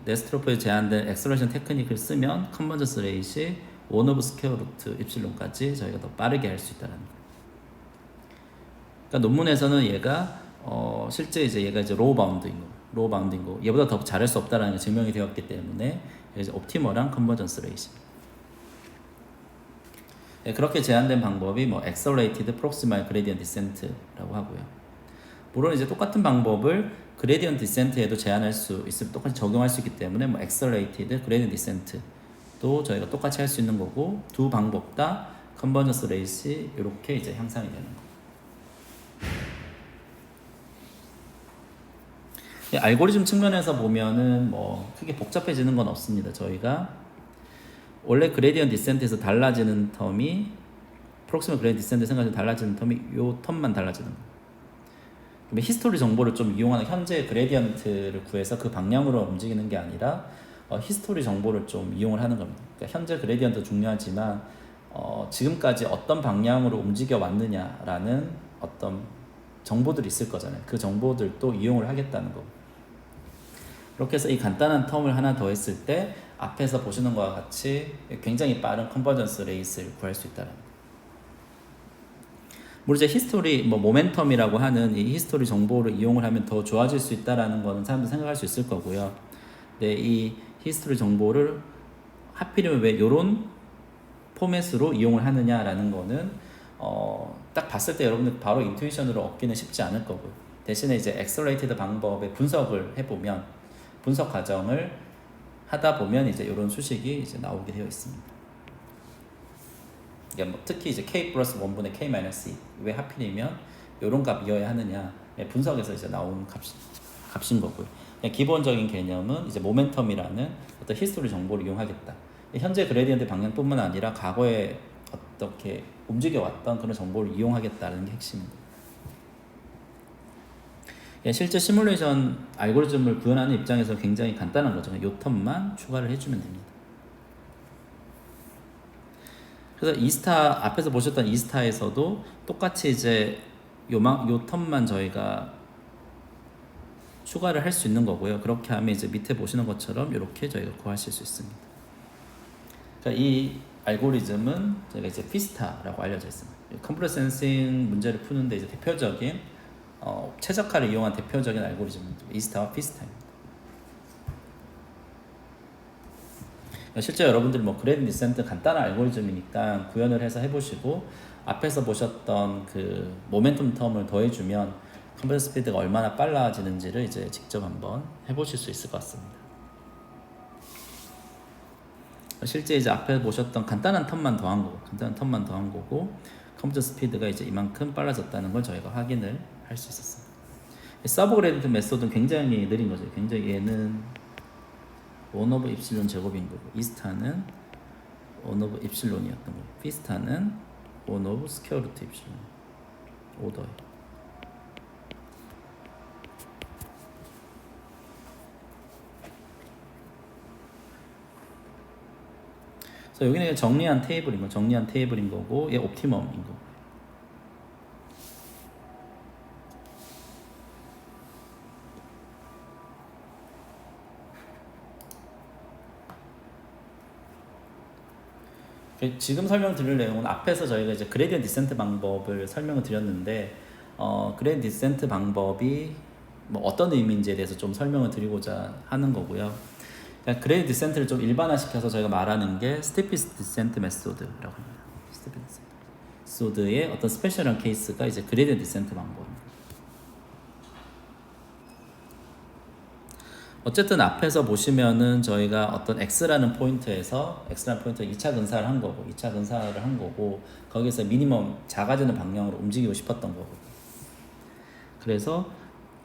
네스트로프에 제한된 엑셀러레이션 테크닉을 쓰면 컨버전스 레이시 1 오브 스퀘어 루트 입실론까지 저희가 더 빠르게 할 수 있다는 거예요. 그러니까 논문에서는 얘가 실제 이제 얘가 이제 로우 바운드인 거, 얘보다 더 잘할 수 없다라는 게 증명이 되었기 때문에 이제 옵티멀한 컨버전스 레이시. 네, 그렇게 제한된 방법이 뭐 Accelerated Proximal Gradient Descent라고 하고요. 물론 이제 똑같은 방법을 Gradient Descent에도 제한할 수 있으면 똑같이 적용할 수 있기 때문에 뭐 Accelerated Gradient Descent도 저희가 똑같이 할 수 있는 거고, 두 방법 다 컨버전스 레이시 이렇게 이제 향상이 되는 거. 알고리즘 측면에서 보면은 뭐 크게 복잡해지는 건 없습니다. 저희가 원래 그레디언트 디센트에서 달라지는 텀이 프록시멀 그레디언트 디센트 생각해서 달라지는 텀이 요 텀만 달라지는 거예요. 그러면 히스토리 정보를 좀 이용하는, 현재 그레디언트를 구해서 그 방향으로 움직이는 게 아니라 히스토리 정보를 좀 이용을 하는 겁니다. 그러니까 현재 그레디언트 중요하지만 지금까지 어떤 방향으로 움직여 왔느냐라는 어떤 정보들이 있을 거잖아요. 그 정보들도 이용을 하겠다는 거고. 이렇게 해서 이 간단한 텀을 하나 더 했을 때 앞에서 보시는 것과 같이 굉장히 빠른 컨버전스 레이스를 구할 수 있다는 거예요. 물론 이제 히스토리, 뭐 모멘텀이라고 하는 이 히스토리 정보를 이용을 하면 더 좋아질 수 있다라는 거는 사람들이 생각할 수 있을 거고요. 근데 이 히스토리 정보를 하필이면 왜 이런 포맷으로 이용을 하느냐라는 거는 딱 봤을 때 여러분들 바로 인투이션으로 얻기는 쉽지 않을 거고요. 대신에 이제 엑셀러레이티드 방법의 분석을 해보면, 분석 과정을 하다 보면 이제 이런 수식이 이제 나오게 되어 있습니다. 그러니까 뭐 특히 이제 k 플러스 1분의 k 마이너스 2, 왜 하필이면 이런 값이어야 하느냐, 분석에서 이제 나온 값인 거고요. 기본적인 개념은 이제 모멘텀이라는 어떤 히스토리 정보를 이용하겠다. 현재 그레디언트 방향뿐만 아니라 과거에 어떻게 움직여왔던 그런 정보를 이용하겠다는 게 핵심입니다. 실제 시뮬레이션 알고리즘을 구현하는 입장에서 굉장히 간단한 거죠. 요 텀만 추가를 해주면 됩니다. 그래서 이스타, 앞에서 보셨던 이스타에서도 똑같이 이제 요 텀만 저희가 추가를 할 수 있는 거고요. 그렇게 하면 이제 밑에 보시는 것처럼 이렇게 저희가 구하실 수 있습니다. 그러니까 이 알고리즘은 저희가 이제 피스타라고 알려져 있습니다. 컴퓨터 센싱 문제를 푸는데 이제 대표적인 최적화를 이용한 대표적인 알고리즘입니다. 이스타와 피스타입니다. 실제 여러분들이 뭐 그레디언트 디센트 간단한 알고리즘이니까 구현을 해서 해보시고, 앞에서 보셨던 그 모멘텀 텀을 더해주면 컨버전 스피드가 얼마나 빨라지는지를 이제 직접 한번 해보실 수 있을 것 같습니다. 실제 이제 앞에 보셨던 간단한 텀만 더한 거고, 컨버전 스피드가 이제 이만큼 빨라졌다는 걸 저희가 확인을 할 수 있었습니다. 서브 그레디언트 메소드는 굉장히 느린 거죠. 굉장히 얘는 1 오브 입실론 제곱인 거고, 이스타는 1 오브 입실론이었던 거고, 피스타는 1 오브 스퀘어 루트 입실론 오더에. 그래서 여기는 정리한 테이블인 거고, 얘 옵티멈인 거고. 지금 설명드릴 내용은 앞에서 저희가 이제 그레디언트 디센트 방법을 설명을 드렸는데, 그레디언트 디센트 방법이 뭐 어떤 의미인지에 대해서 좀 설명을 드리고자 하는 거고요. 그러니까 그레디언트 디센트를 좀 일반화시켜서 저희가 말하는 게 스티피스트 디센트 메소드라고 합니다. 스티피스트 메소드의 어떤 스페셜한 케이스가 이제 그레디언트 디센트 방법입니다. 어쨌든 앞에서 보시면은 저희가 어떤 X라는 포인트에서 2차 근사를 한 거고 2차 근사를 한 거고 거기서 미니멈 작아지는 방향으로 움직이고 싶었던 거고 그래서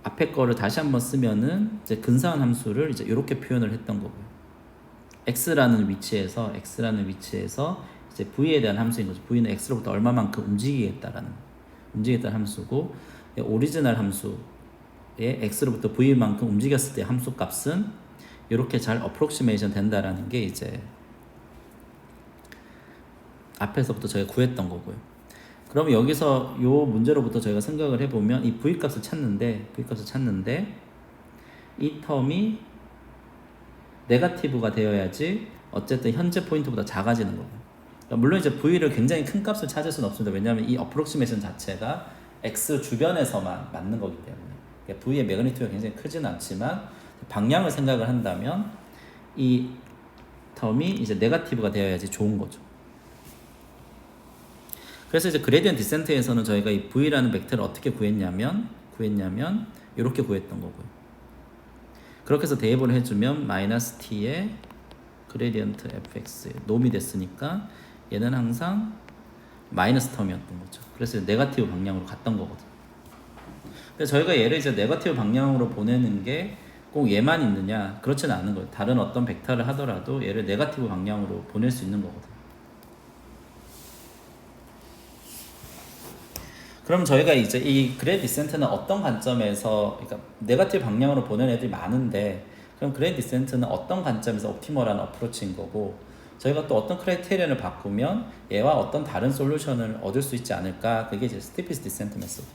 앞에 거를 다시 한번 쓰면은 이제 근사한 함수를 이제 이렇게 표현을 했던 거고요. X라는 위치에서 이제 V에 대한 함수인 거죠. V는 X로부터 얼마만큼 움직이겠다는 함수고 오리지널 함수의 X로부터 V만큼 움직였을 때 함수 값은 이렇게 잘 어프록시메이션 된다라는 게 이제 앞에서부터 저희가 구했던 거고요. 그럼 여기서 이 문제로부터 저희가 생각을 해보면 이 V 값을 찾는데 이 텀이 네거티브가 되어야지 어쨌든 현재 포인트보다 작아지는 거고 그러니까 물론 이제 V를 굉장히 큰 값을 찾을 수는 없습니다. 왜냐하면 이 어프록시메이션 자체가 X 주변에서만 맞는 거기 때문에 그러니까 V의 매그니튜드가 굉장히 크지는 않지만 방향을 생각을 한다면 이 텀이 이제 네거티브가 되어야지 좋은 거죠. 그래서 이제 그레디언트 디센트에서는 저희가 이 V라는 벡터를 어떻게 구했냐면 이렇게 구했던 거고요. 그렇게 해서 대입을 해주면 마이너스 t의 그레디언트 fx 놈이 됐으니까 얘는 항상 마이너스 텀이었던 거죠. 그래서 네거티브 방향으로 갔던 거거든요. 근데 저희가 얘를 이제 네거티브 방향으로 보내는 게 꼭 얘만 있느냐 그렇지는 않은 거예요. 다른 어떤 벡터를 하더라도 얘를 네거티브 방향으로 보낼 수 있는 거거든요. 그럼 저희가 이제 이 그레이드 디센트는 어떤 관점에서 그러니까 네거티브 방향으로 보내는 애들이 많은데 그럼 그레이드 디센트는 어떤 관점에서 옵티멀한 어프로치인 거고 저희가 또 어떤 크라이테리언을 바꾸면 얘와 어떤 다른 솔루션을 얻을 수 있지 않을까 그게 이제 스티피스 디센트 메소드.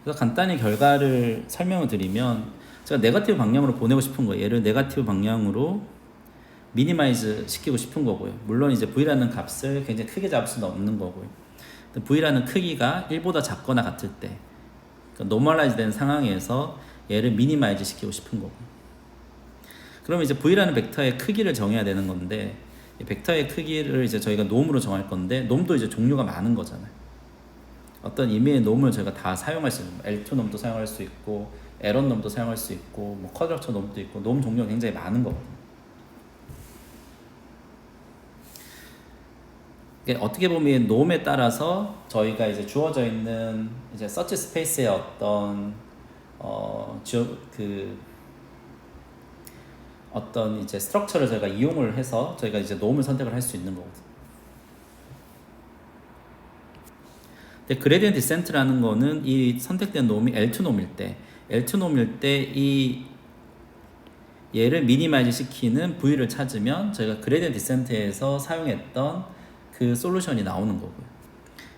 그래서 간단히 결과를 설명을 드리면 제가 네거티브 방향으로 보내고 싶은 거예요. 얘를 네거티브 방향으로 미니마이즈 시키고 싶은 거고요. 물론 이제 V라는 값을 굉장히 크게 잡을 수는 없는 거고요. V라는 크기가 1보다 작거나 같을 때 그러니까 노멀라이즈 된 상황에서 얘를 미니마이즈 시키고 싶은 거고 그러면 이제 V라는 벡터의 크기를 정해야 되는 건데 이 벡터의 크기를 이제 저희가 놈으로 정할 건데 놈도 이제 종류가 많은 거잖아요. 어떤 의미의 놈을 저희가 다 사용할 수 있는 L2 놈도 사용할 수 있고 에런 놈도 사용할 수 있고 뭐 쿼드라처 놈도 있고 놈 종류가 굉장히 많은 거거든요. 어떻게 보면 놈에 따라서 저희가 이제 주어져 있는 이제 서치 스페이스의 어떤 어떤 이제 스트럭처를 저희가 이용을 해서 저희가 이제 놈을 선택을 할 수 있는 거거든요. 근데 그레디언트 디센트라는 거는 이 선택된 놈이 L2 놈일 때 이 얘를 미니마이즈 시키는 V를 찾으면 저희가 그레디언트 디센트에서 사용했던 그 솔루션이 나오는 거고요.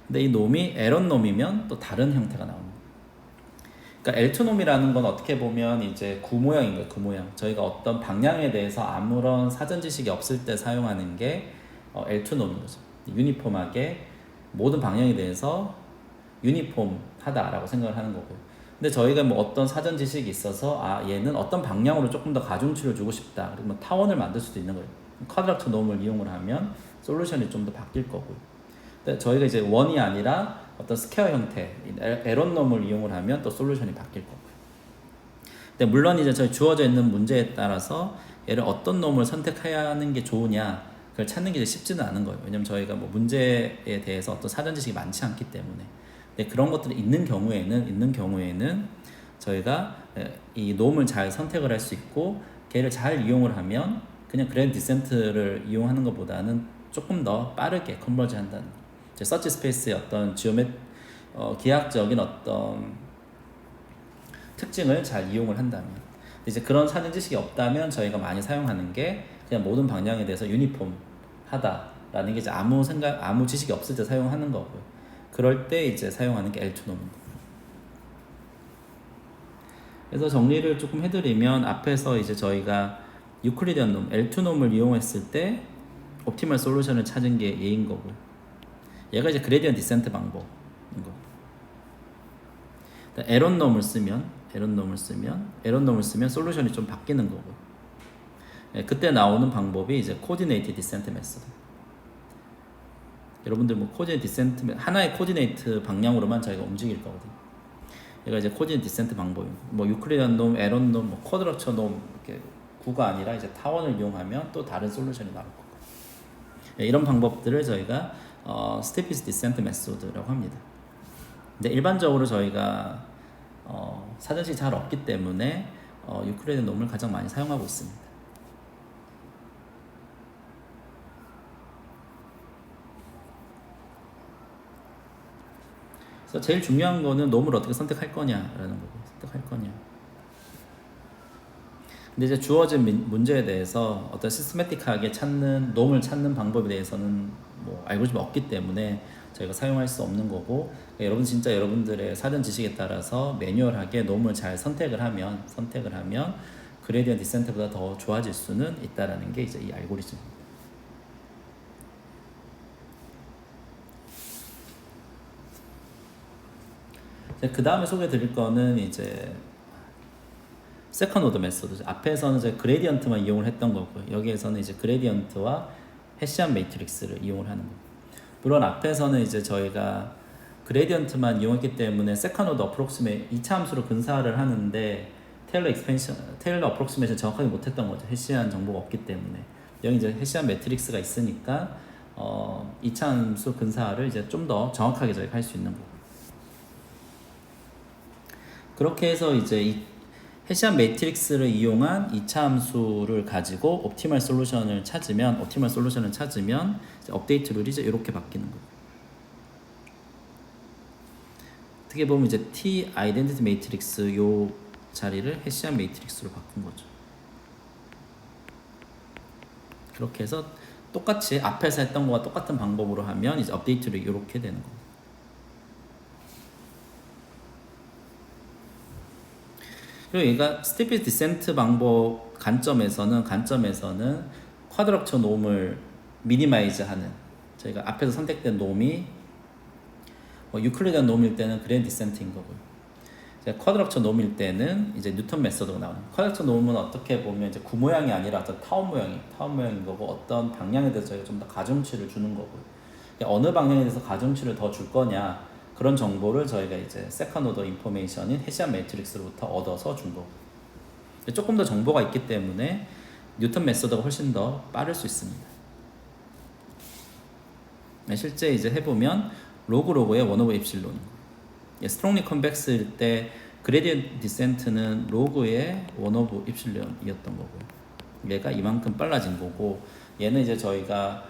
근데 이 놈이 에런 놈이면 또 다른 형태가 나오는 거예요. 그러니까 L2 놈이라는 건 어떻게 보면 이제 구 모양인 거예요. 구 모양. 저희가 어떤 방향에 대해서 아무런 사전 지식이 없을 때 사용하는 게 L2 놈인 거죠. 유니폼하게 모든 방향에 대해서 유니폼하다라고 생각을 하는 거고요. 근데 저희가 뭐 어떤 사전 지식이 있어서 아 얘는 어떤 방향으로 조금 더 가중치를 주고 싶다. 그러면 타원을 만들 수도 있는 거예요. 쿼드라처 놈을 이용을 하면 솔루션이 좀 더 바뀔 거고요. 근데 저희가 이제 원이 아니라 어떤 스퀘어 형태, 에런 놈을 이용을 하면 또 솔루션이 바뀔 거고요. 근데 물론 이제 저희 주어져 있는 문제에 따라서 얘를 어떤 놈을 선택해야 하는 게 좋으냐 그걸 찾는 게 쉽지는 않은 거예요. 왜냐면 저희가 뭐 문제에 대해서 어떤 사전 지식이 많지 않기 때문에. 근데 그런 것들이 있는 경우에는 저희가 이 놈을 잘 선택을 할 수 있고 걔를 잘 이용을 하면 그냥 그레디언트 디센트를 이용하는 것보다는 조금 더 빠르게 컨버지 한다는 서치 스페이스의 어떤 기하학적인 어떤 특징을 잘 이용을 한다면 이제 그런 사전 지식이 없다면 저희가 많이 사용하는 게 그냥 모든 방향에 대해서 유니폼하다라는 게 이제 아무 지식이 없을 때 사용하는 거고요. 그럴 때 이제 사용하는 게 L2 놈입니다. 그래서 정리를 조금 해드리면 앞에서 이제 저희가 유클리디언 놈, L2 놈을 이용했을 때 옵티멀 솔루션을 찾은 게 얘인 거고요. 얘가 이제 그레디언트 디센트 방법인 거. 에런 놈을 쓰면 솔루션이 좀 바뀌는 거고. 그때 나오는 방법이 이제 코디네이티드 디센트 메소드. 여러분들 뭐 코디네이트 디센트 하나의 코디네이트 방향으로만 저희가 움직일 거거든요. 얘가 이제 코디네이트 디센트 방법이고 뭐 유클리디안 놈, 에런 놈, 뭐 쿼드러처 놈 이렇게 구가 아니라 이제 타원을 이용하면 또 다른 솔루션이 나올 거고. 이런 방법들을 저희가 스테피스 디센트 메소드라고 합니다. 근데 일반적으로 저희가 사전식이 잘 없기 때문에 유클리디안 놈을 가장 많이 사용하고 있습니다. 그래서 제일 중요한 거는 놈을 어떻게 선택할 거냐라는 거고, 선택할 거냐. 근데 이제 주어진 문제에 대해서 어떤 시스테마틱하게 찾는 놈을 찾는 방법에 대해서는 뭐 알고리즘이 없기 때문에 저희가 사용할 수 없는 거고, 그러니까 여러분 진짜 여러분들의 사전 지식에 따라서 매뉴얼하게 놈을 잘 선택을 하면 그레디언트 디센트보다 더 좋아질 수는 있다라는 게 이제 이 알고리즘입니다. 그 다음에 소개해 드릴 거는 이제 세컨 오더 메소드. 앞에서는 이제 그레디언트만 이용을 했던 거고요. 여기에서는 이제 그레디언트와 헤시안 매트릭스를 이용을 하는 거예요. 물론 앞에서는 이제 저희가 그레디언트만 이용했기 때문에 세컨 오더 어프록시메 2차 함수로 근사를 하는데 테일러 어프록시메이션 정확하게 못했던 거죠. 헤시안 정보가 없기 때문에. 여기 이제 헤시안 매트릭스가 있으니까 2차 함수 근사를 이제 좀 더 정확하게 저희가 할 수 있는 거고. 그렇게 해서 이제 이 헤시안 매트릭스를 이용한 2차 함수를 가지고 옵티멀 솔루션을 찾으면 이제 업데이트 룰이 이제 이렇게 바뀌는 거예요. 어떻게 보면 이제 T 아이덴티티 매트릭스 요 자리를 헤시안 매트릭스로 바꾼 거죠. 그렇게 해서 똑같이 앞에서 했던 거와 똑같은 방법으로 하면 이제 업데이트를 이렇게 되는 거예요. 그리고 얘가 스티피 디센트 방법 관점에서는 쿼드럭처 놈을 미니마이즈하는, 저희가 앞에서 선택된 놈이 유클리디안 놈일 때는 그레디언트 디센트인 거고요. 쿼드럭처 놈일 때는 이제 뉴턴 메소드가 나오는. 쿼드럭처 놈은 어떻게 보면 이제 구 모양이 아니라 어떤 타원 모양인 거고, 어떤 방향에 대해서 저희가 좀 더 가중치를 주는 거고요. 어느 방향에 대해서 가중치를 더 줄 거냐, 그런 정보를 저희가 이제 세컨 오더 인포메이션인 헤시안 매트릭스로부터 얻어서 준 거고. 조금 더 정보가 있기 때문에 뉴턴 메소드가 훨씬 더 빠를 수 있습니다. 실제 이제 해보면 로그의 1 오버 입실론, 스트롱리 컨벡스일 때 그레디언트 디센트는 로그의 1 오버 입실론이었던 거고요. 얘가 이만큼 빨라진 거고, 얘는 이제 저희가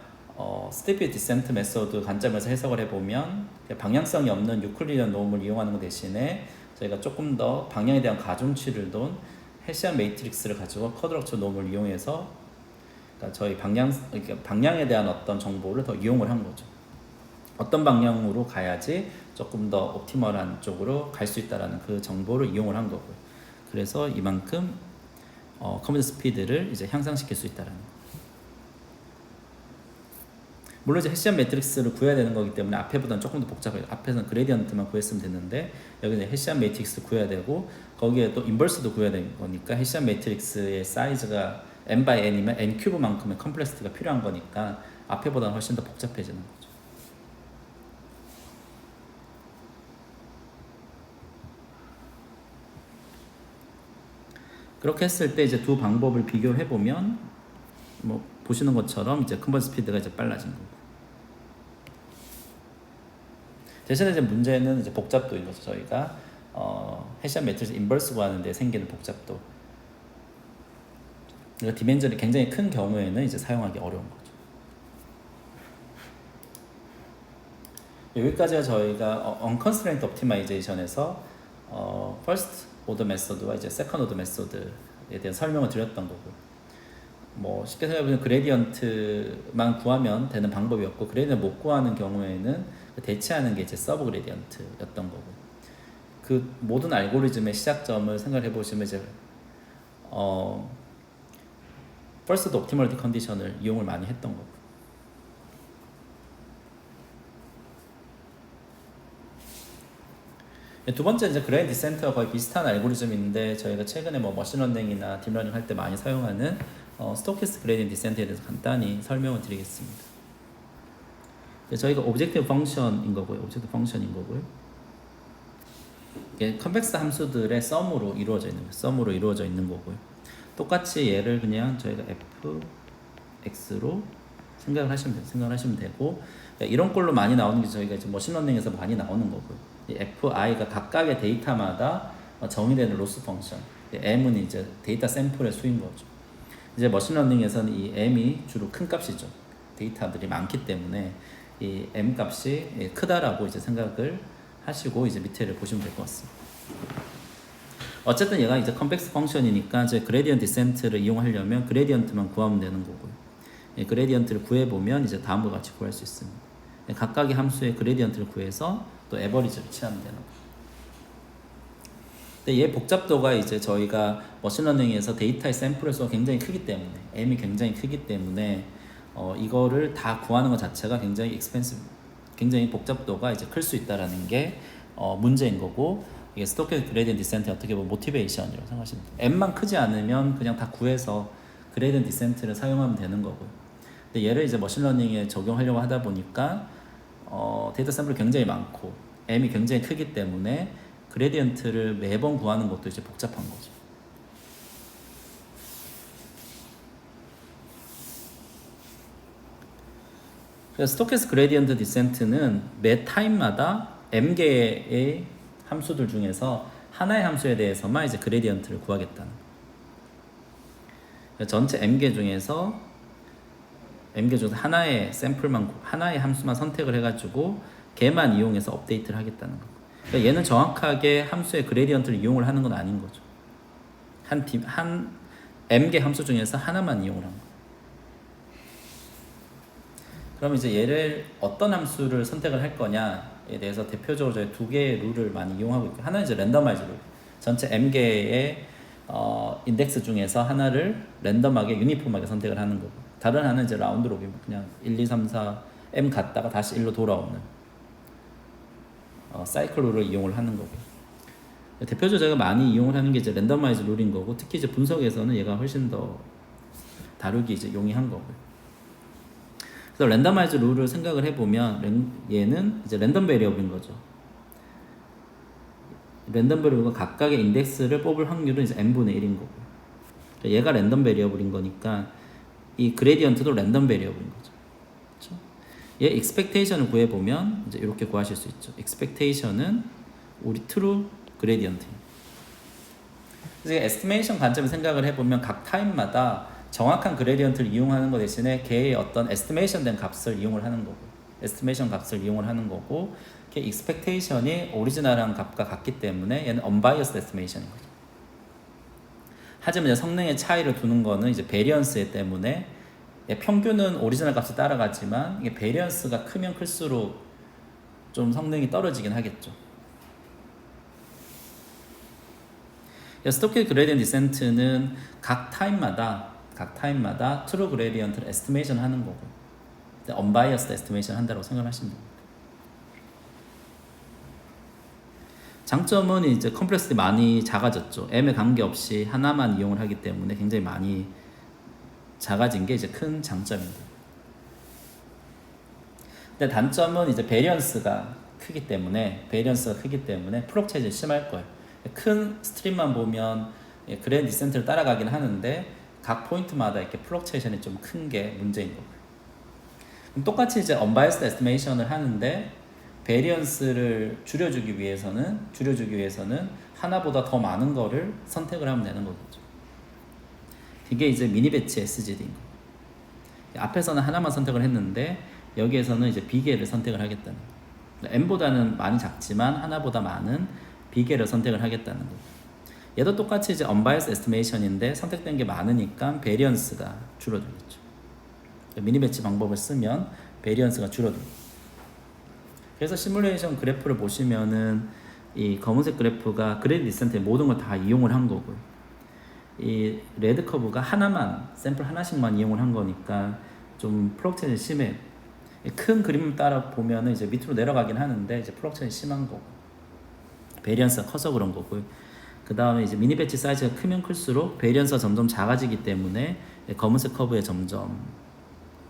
스티피 디센트 메소드 관점에서 해석을 해보면 방향성이 없는 유클리디안 놈을 이용하는 것 대신에 저희가 조금 더 방향에 대한 가중치를 둔 헤시안 매트릭스를 가지고 쿼드럭처 놈을 이용해서, 그러니까 저희 방향에 대한 어떤 정보를 더 이용을 한 거죠. 어떤 방향으로 가야지 조금 더 옵티멀한 쪽으로 갈 수 있다라는 그 정보를 이용을 한 거고요. 그래서 이만큼 커뮤니티 스피드를 이제 향상시킬 수 있다라는 거. 물론 이제 헤시안 매트릭스를 구해야 되는 거기 때문에 앞에보다는 조금 더 복잡해요. 앞에서는 그레디언트만 구했으면 됐는데 여기는 헤시안 매트릭스 구해야 되고, 거기에 또 인버스도 구해야 되는 거니까 헤시안 매트릭스의 사이즈가 n by n이면 n 큐브만큼의 컴플렉시티가 필요한 거니까 앞에보다는 훨씬 더 복잡해지는 거죠. 그렇게 했을 때 이제 두 방법을 비교해 보면 뭐 보시는 것처럼 이제 컨버전 스피드가 이제 빨라진 거고. 대신에 이제 문제는 이제 복잡도인 거죠. 저희가 헤시안 매트릭스 인버스 구하는데 생기는 복잡도. 그러니까 디멘전이 굉장히 큰 경우에는 이제 사용하기 어려운 거죠. 여기까지가 저희가 unconstraint optimization에서 first order method와 이제 second order method에 대한 설명을 드렸던 거고. 뭐 쉽게 생각해보면 그레디언트만 구하면 되는 방법이었고, 그레디언트 못 구하는 경우에는 대체하는 게 이제 서브 그레디언트였던 거고. 그 모든 알고리즘의 시작점을 생각해 보시면 이제 first optimality 컨디션을 이용을 많이 했던 거고. 두 번째 이제 그레디언트 디센트와 거의 비슷한 알고리즘인데, 저희가 최근에 뭐 머신러닝이나 딥러닝 할 때 많이 사용하는 스토캐스틱 그레디언트 디센트에 대해서 간단히 설명을 드리겠습니다. 저희가 오브젝티브 펑션인 거고요. 오브젝티브 펑션인 거고요. 이게 컨벡스 함수들의 썸으로 이루어져 있는 거예요. 썸으로 이루어져 있는 거고요. 똑같이 얘를 그냥 저희가 fx로 생각을 하시면 되고 이런 꼴로 많이 나오는 게 저희가 이제 머신러닝에서 많이 나오는 거고요. 이 fi가 각각의 데이터마다 정의되는 로스 펑션. m은 이제 데이터 샘플의 수인 거죠. 이제 머신러닝에서는 이 m이 주로 큰 값이죠. 데이터들이 많기 때문에 이 m 값이 크다라고 이제 생각을 하시고 이제 밑에를 보시면 될 것 같습니다. 어쨌든 얘가 이제 컨벡스 펑션이니까 이제 그레디언트 디센트를 이용하려면 그레디언트만 구하면 되는 거고요. 그레디언트를 구해보면 이제 다음과 같이 구할 수 있습니다. 각각의 함수의 그레디언트를 구해서 또 에버리지를 취하면 되는 거예요. 근데 얘 복잡도가 이제 저희가 머신러닝에서 데이터의 샘플의 수가 굉장히 크기 때문에 m이 굉장히 크기 때문에 이거를 다 구하는 것 자체가 굉장히 굉장히 복잡도가 이제 클 수 있다라는 게 문제인 거고 이게 스토캐스틱 그레디언트 디센트의 어떻게 보면 모티베이션이라고 생각하시면 돼요. m만 크지 않으면 그냥 다 구해서 그레디언트 디센트를 사용하면 되는 거고요. 근데 얘를 이제 머신러닝에 적용하려고 하다 보니까 데이터 샘플이 굉장히 많고 m이 굉장히 크기 때문에 그레디언트를 매번 구하는 것도 이제 복잡한 거죠. 그래서 스토캐스틱 그레디언트 디센트는 매 타임마다 m개의 함수들 중에서 하나의 함수에 대해서만 이제 그레디언트를 구하겠다는 거예요. 전체 m개 중에서 하나의 샘플만 하나의 함수만 선택을 해가지고 걔만 이용해서 업데이트를 하겠다는 거예요. 그러니까 얘는 정확하게 함수의 그레디언트를 이용을 하는 건 아닌 거죠. 한 m개 함수 중에서 하나만 이용을 한 거예요. 그럼 이제 얘를 어떤 함수를 선택을 할 거냐에 대해서 대표적으로 저희 두 개의 룰을 많이 이용하고 있고 하나는 이제 랜더마이즈 룰. 전체 m개의 인덱스 중에서 하나를 랜덤하게 유니폼하게 선택을 하는 거고 다른 하나는 이제 라운드 로빈 그냥 1, 2, 3, 4 m 갔다가 다시 1로 돌아오는 사이클 룰을 이용을 하는 거고 대표적으로 제가 많이 이용을 하는 게 이제 랜더마이즈 룰인 거고 특히 이제 분석에서는 얘가 훨씬 더 다루기 이제 용이한 거고요. 그래서 랜더마이즈 룰을 생각을 해보면 얘는 이제 랜덤 베리어블인 거죠. 랜덤 베리어블과 각각의 인덱스를 뽑을 확률은 이제 n분의 1인 거고 얘가 랜덤 베리어블인 거니까 이 그레디언트도 랜덤 베리어블인 거죠. 그렇죠? 얘 expectation을 구해보면 이제 이렇게 구하실 수 있죠. expectation은 우리 true 그레디언트입니다. 그래서 estimation 관점에서 생각을 해보면 각 타임마다 정확한 그레디언트를 이용하는 것 대신에 걔의 어떤 에스티메이션 된 값을 이용을 하는 거고 에스티메이션 값을 이용을 하는 거고 걔 익스펙테이션이 오리지널한 값과 같기 때문에 얘는 unbiased estimation인 거죠. 하지만 이제 성능의 차이를 두는 거는 이제 베리언스 때문에 평균은 오리지널 값을 따라가지만 이게 베리언스가 크면 클수록 좀 성능이 떨어지긴 하겠죠. 스토캐스틱 그레디언트 디센트는 각 타임마다 트루 그레디언트를 에스티메이션 하는 거고 unbiased estimation 한다고 생각하시면 됩니다. 장점은 이제 컴플렉스ity 많이 작아졌죠. m에 관계없이 하나만 이용을 하기 때문에 굉장히 많이 작아진 게 이제 큰 장점입니다. 근데 단점은 이제 베리언스가 크기 때문에 프록 차이가 심할 거예요. 큰 스트림만 보면 그레디언트 디센트를 따라가긴 하는데 각 포인트마다 이렇게 플럭체이션이 좀 큰 게 문제인 거고요. 그럼 똑같이 이제 unbiased estimation을 하는데 베리언스를 줄여주기 위해서는 하나보다 더 많은 거를 선택을 하면 되는 거겠죠. 이게 이제 미니 배치 SGD인 거예요. 앞에서는 하나만 선택을 했는데 여기에서는 이제 비개를 선택을 하겠다는 거예요. m보다는 많이 작지만 하나보다 많은 비개를 선택을 하겠다는 거예요. 얘도 똑같이 이제 unbiased estimation인데 선택된 게 많으니까 베리언스가 줄어들겠죠. 미니 배치 방법을 쓰면 베리언스가 줄어듭니다. 그래서 시뮬레이션 그래프를 보시면은 이 검은색 그래프가 그레디언트 디센트의 모든 걸 다 이용을 한 거고요. 이 레드 커브가 하나만 샘플 하나씩만 이용을 한 거니까 좀 플럭체이션이 심해요. 큰 그림을 따라 보면은 이제 밑으로 내려가긴 하는데 이제 플럭체이션이 심한 거고 베리언스가 커서 그런 거고요. 그 다음에 이제 미니 배치 사이즈가 크면 클수록 베리언스가 점점 작아지기 때문에 검은색 커브에 점점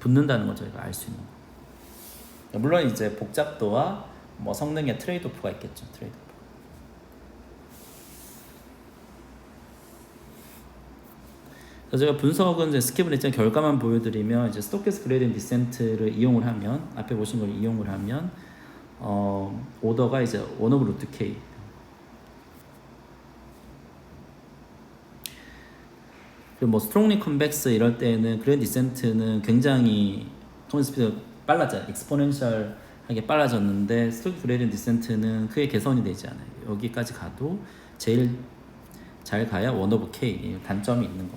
붙는다는 걸 저희가 알 수 있는 거예요. 물론 이제 복잡도와 뭐 성능의 트레이드오프가 있겠죠. 트레이드오프. 그래서 제가 분석은 이제 스킵을 했지만 결과만 보여드리면 이제 스토캐스틱 그레디언트 디센트를 이용을 하면 앞에 보신 걸 이용을 하면 오더가 이제 1 오브 루트 K. 그리고 뭐 스트롱리 컨벡스 이럴 때는 그레디언트 디센트는 굉장히 컨버전 스피드가 빨라져요. 익스포넨셜하게 빨라졌는데 스토캐스틱 그레디언트 디센트는 크게 개선이 되지 않아요. 여기까지 가도 제일 잘 가야 1 오브 K 단점이 있는 거.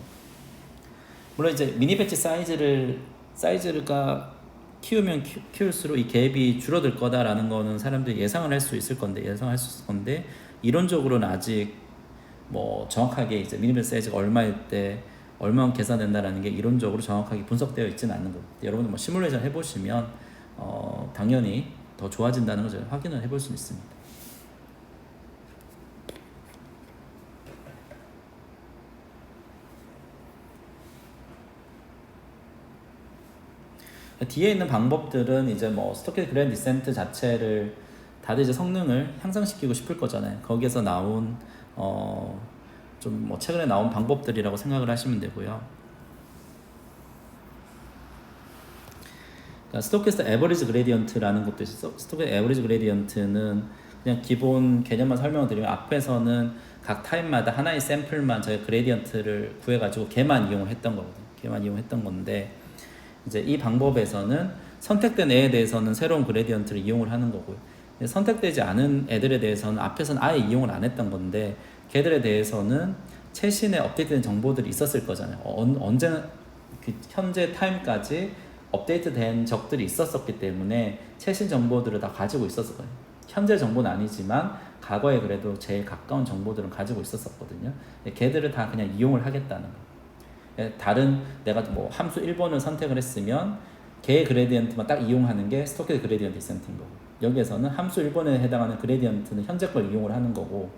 물론 이제 미니 배치 사이즈가 키우면 키울수록 이 갭이 줄어들 거다라는 거는 사람들이 예상을 할 수 있을 건데 이론적으로는 아직 뭐 정확하게 이제 미니 배치 사이즈가 얼마일 때 얼마나 계산된다라는 게 이론적으로 정확하게 분석되어 있지는 않는 거예요. 여러분들 뭐 시뮬레이션 해보시면 당연히 더 좋아진다는 걸 저희 확인을 해볼 수 있습니다. 뒤에 있는 방법들은 이제 뭐 스토캐스틱 그레디언트 디센트 자체를 다들 이제 성능을 향상시키고 싶을 거잖아요. 거기에서 나온 좀 뭐 최근에 나온 방법들이라고 생각을 하시면 되고요. 그러니까 스토캐스틱 에버리지 그레디언트라는 것도 있어요. 스토캐스틱 에버리지 그레디언트는 그냥 기본 개념만 설명을 드리면 앞에서는 각 타입마다 하나의 샘플만 저희 그레디언트를 구해가지고 걔만 이용을 했던 거거든요. 걔만 이용했던 건데 이제 이 방법에서는 선택된 애에 대해서는 새로운 그레디언트를 이용을 하는 거고요. 선택되지 않은 애들에 대해서는 앞에서는 아예 이용을 안 했던 건데 걔들에 대해서는 최신의 업데이트된 정보들이 있었을 거잖아요. 언제나 그 현재 타임까지 업데이트된 적들이 있었었기 때문에 최신 정보들을 다 가지고 있었을 거예요. 현재 정보는 아니지만 과거에 그래도 제일 가까운 정보들은 가지고 있었었거든요. 걔들을 다 그냥 이용을 하겠다는 거예요. 다른 내가 뭐 함수 1번을 선택을 했으면 걔의 그레디언트만 딱 이용하는 게 스토캐스틱 그레디언트 디센트인 거고, 여기에서는 함수 1번에 해당하는 그레디언트는 현재 걸 이용을 하는 거고,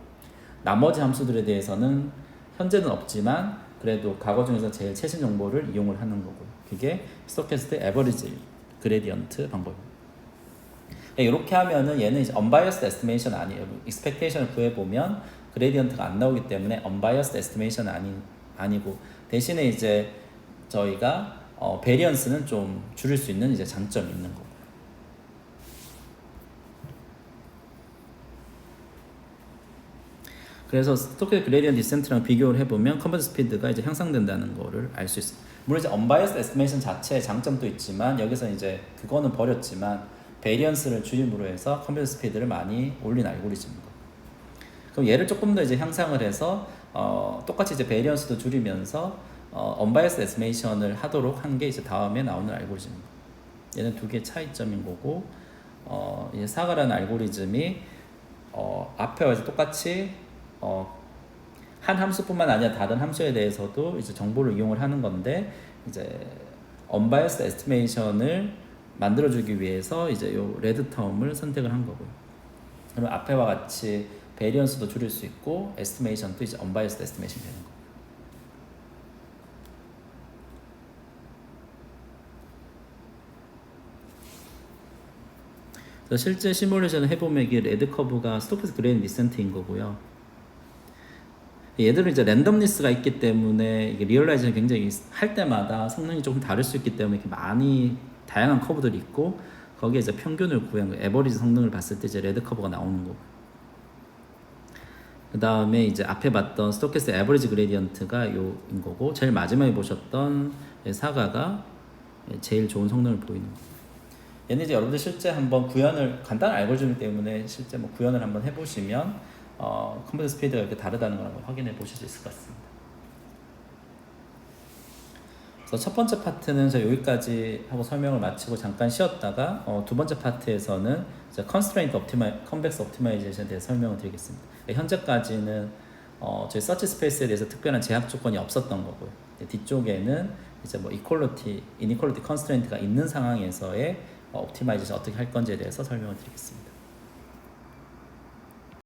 나머지 함수들에 대해서는 현재는 없지만 그래도 과거 중에서 제일 최신 정보를 이용을 하는 거고, 그게 스토캐스틱 에버리지 그레디언트 방법입니다. 이렇게 하면은 얘는 이제 unbiased estimation 아니에요. expectation을 구해보면 그레디언트가 안 나오기 때문에 unbiased estimation 아니고 대신에 이제 저희가 베리언스는 좀 줄일 수 있는 이제 장점이 있는 거고. 그래서 스토캐스틱 그레디언트 디센트랑 비교를 해보면 컨버전 스피드가 이제 향상된다는 거를 알 수 있어요. 물론 이제 unbiased estimation 자체의 장점도 있지만 여기서 이제 그거는 버렸지만 베리언스를 줄임으로 해서 컨버전 스피드를 많이 올린 알고리즘인 거예요. 그럼 얘를 조금 더 이제 향상을 해서 똑같이 이제 베리언스도 줄이면서 unbiased estimation을 하도록 한 게 이제 다음에 나오는 알고리즘입니다. 얘는 두 개의 차이점인 거고, 이 사가라는 알고리즘이 앞에와 이제 똑같이 한 함수뿐만 아니라 다른 함수에 대해서도 이제 정보를 이용을 하는 건데, 이제 unbiased estimation을 만들어주기 위해서 이제 요 레드 텀을 선택을 한 거고요. 그럼 앞에와 같이 베리언스도 줄일 수 있고 에스티메이션도 이제 unbiased estimation 되는 거예요. 그래서 실제 시뮬레이션을 해보면 이게 레드 커브가 스토캐스틱 그레디언트 디센트인 거고요. 얘들은 이제 랜덤니스가 있기 때문에 이게 리얼라이즈는 굉장히 할 때마다 성능이 조금 다를 수 있기 때문에 이렇게 많이 다양한 커브들이 있고, 거기에 이제 평균을 구한 거, 에버리지 성능을 봤을 때 이제 레드 커브가 나오는 거고. 그 다음에 이제 앞에 봤던 스토캐스틱 에버리지 그레디언트가 요인 거고, 제일 마지막에 보셨던 사가가 제일 좋은 성능을 보이는 거예요. 얘는 이제 여러분들 실제 한번 구현을, 간단한 알고리즘이기 때문에 실제 뭐 구현을 한번 해보시면 컨버전 스피드가 이렇게 다르다는 걸 한번 확인해 보실 수 있을 것 같습니다. 그래서 첫 번째 파트는 저 여기까지 하고 설명을 마치고 잠깐 쉬었다가 두 번째 파트에서는 이제 constraint convex optimization에 대해서 설명을 드리겠습니다. 현재까지는 저희 서치 스페이스에 대해서 특별한 제약 조건이 없었던 거고요. 뒤쪽에는 이제 뭐 inequality constraint가 있는 상황에서의 optimization 어떻게 할 건지에 대해서 설명을 드리겠습니다.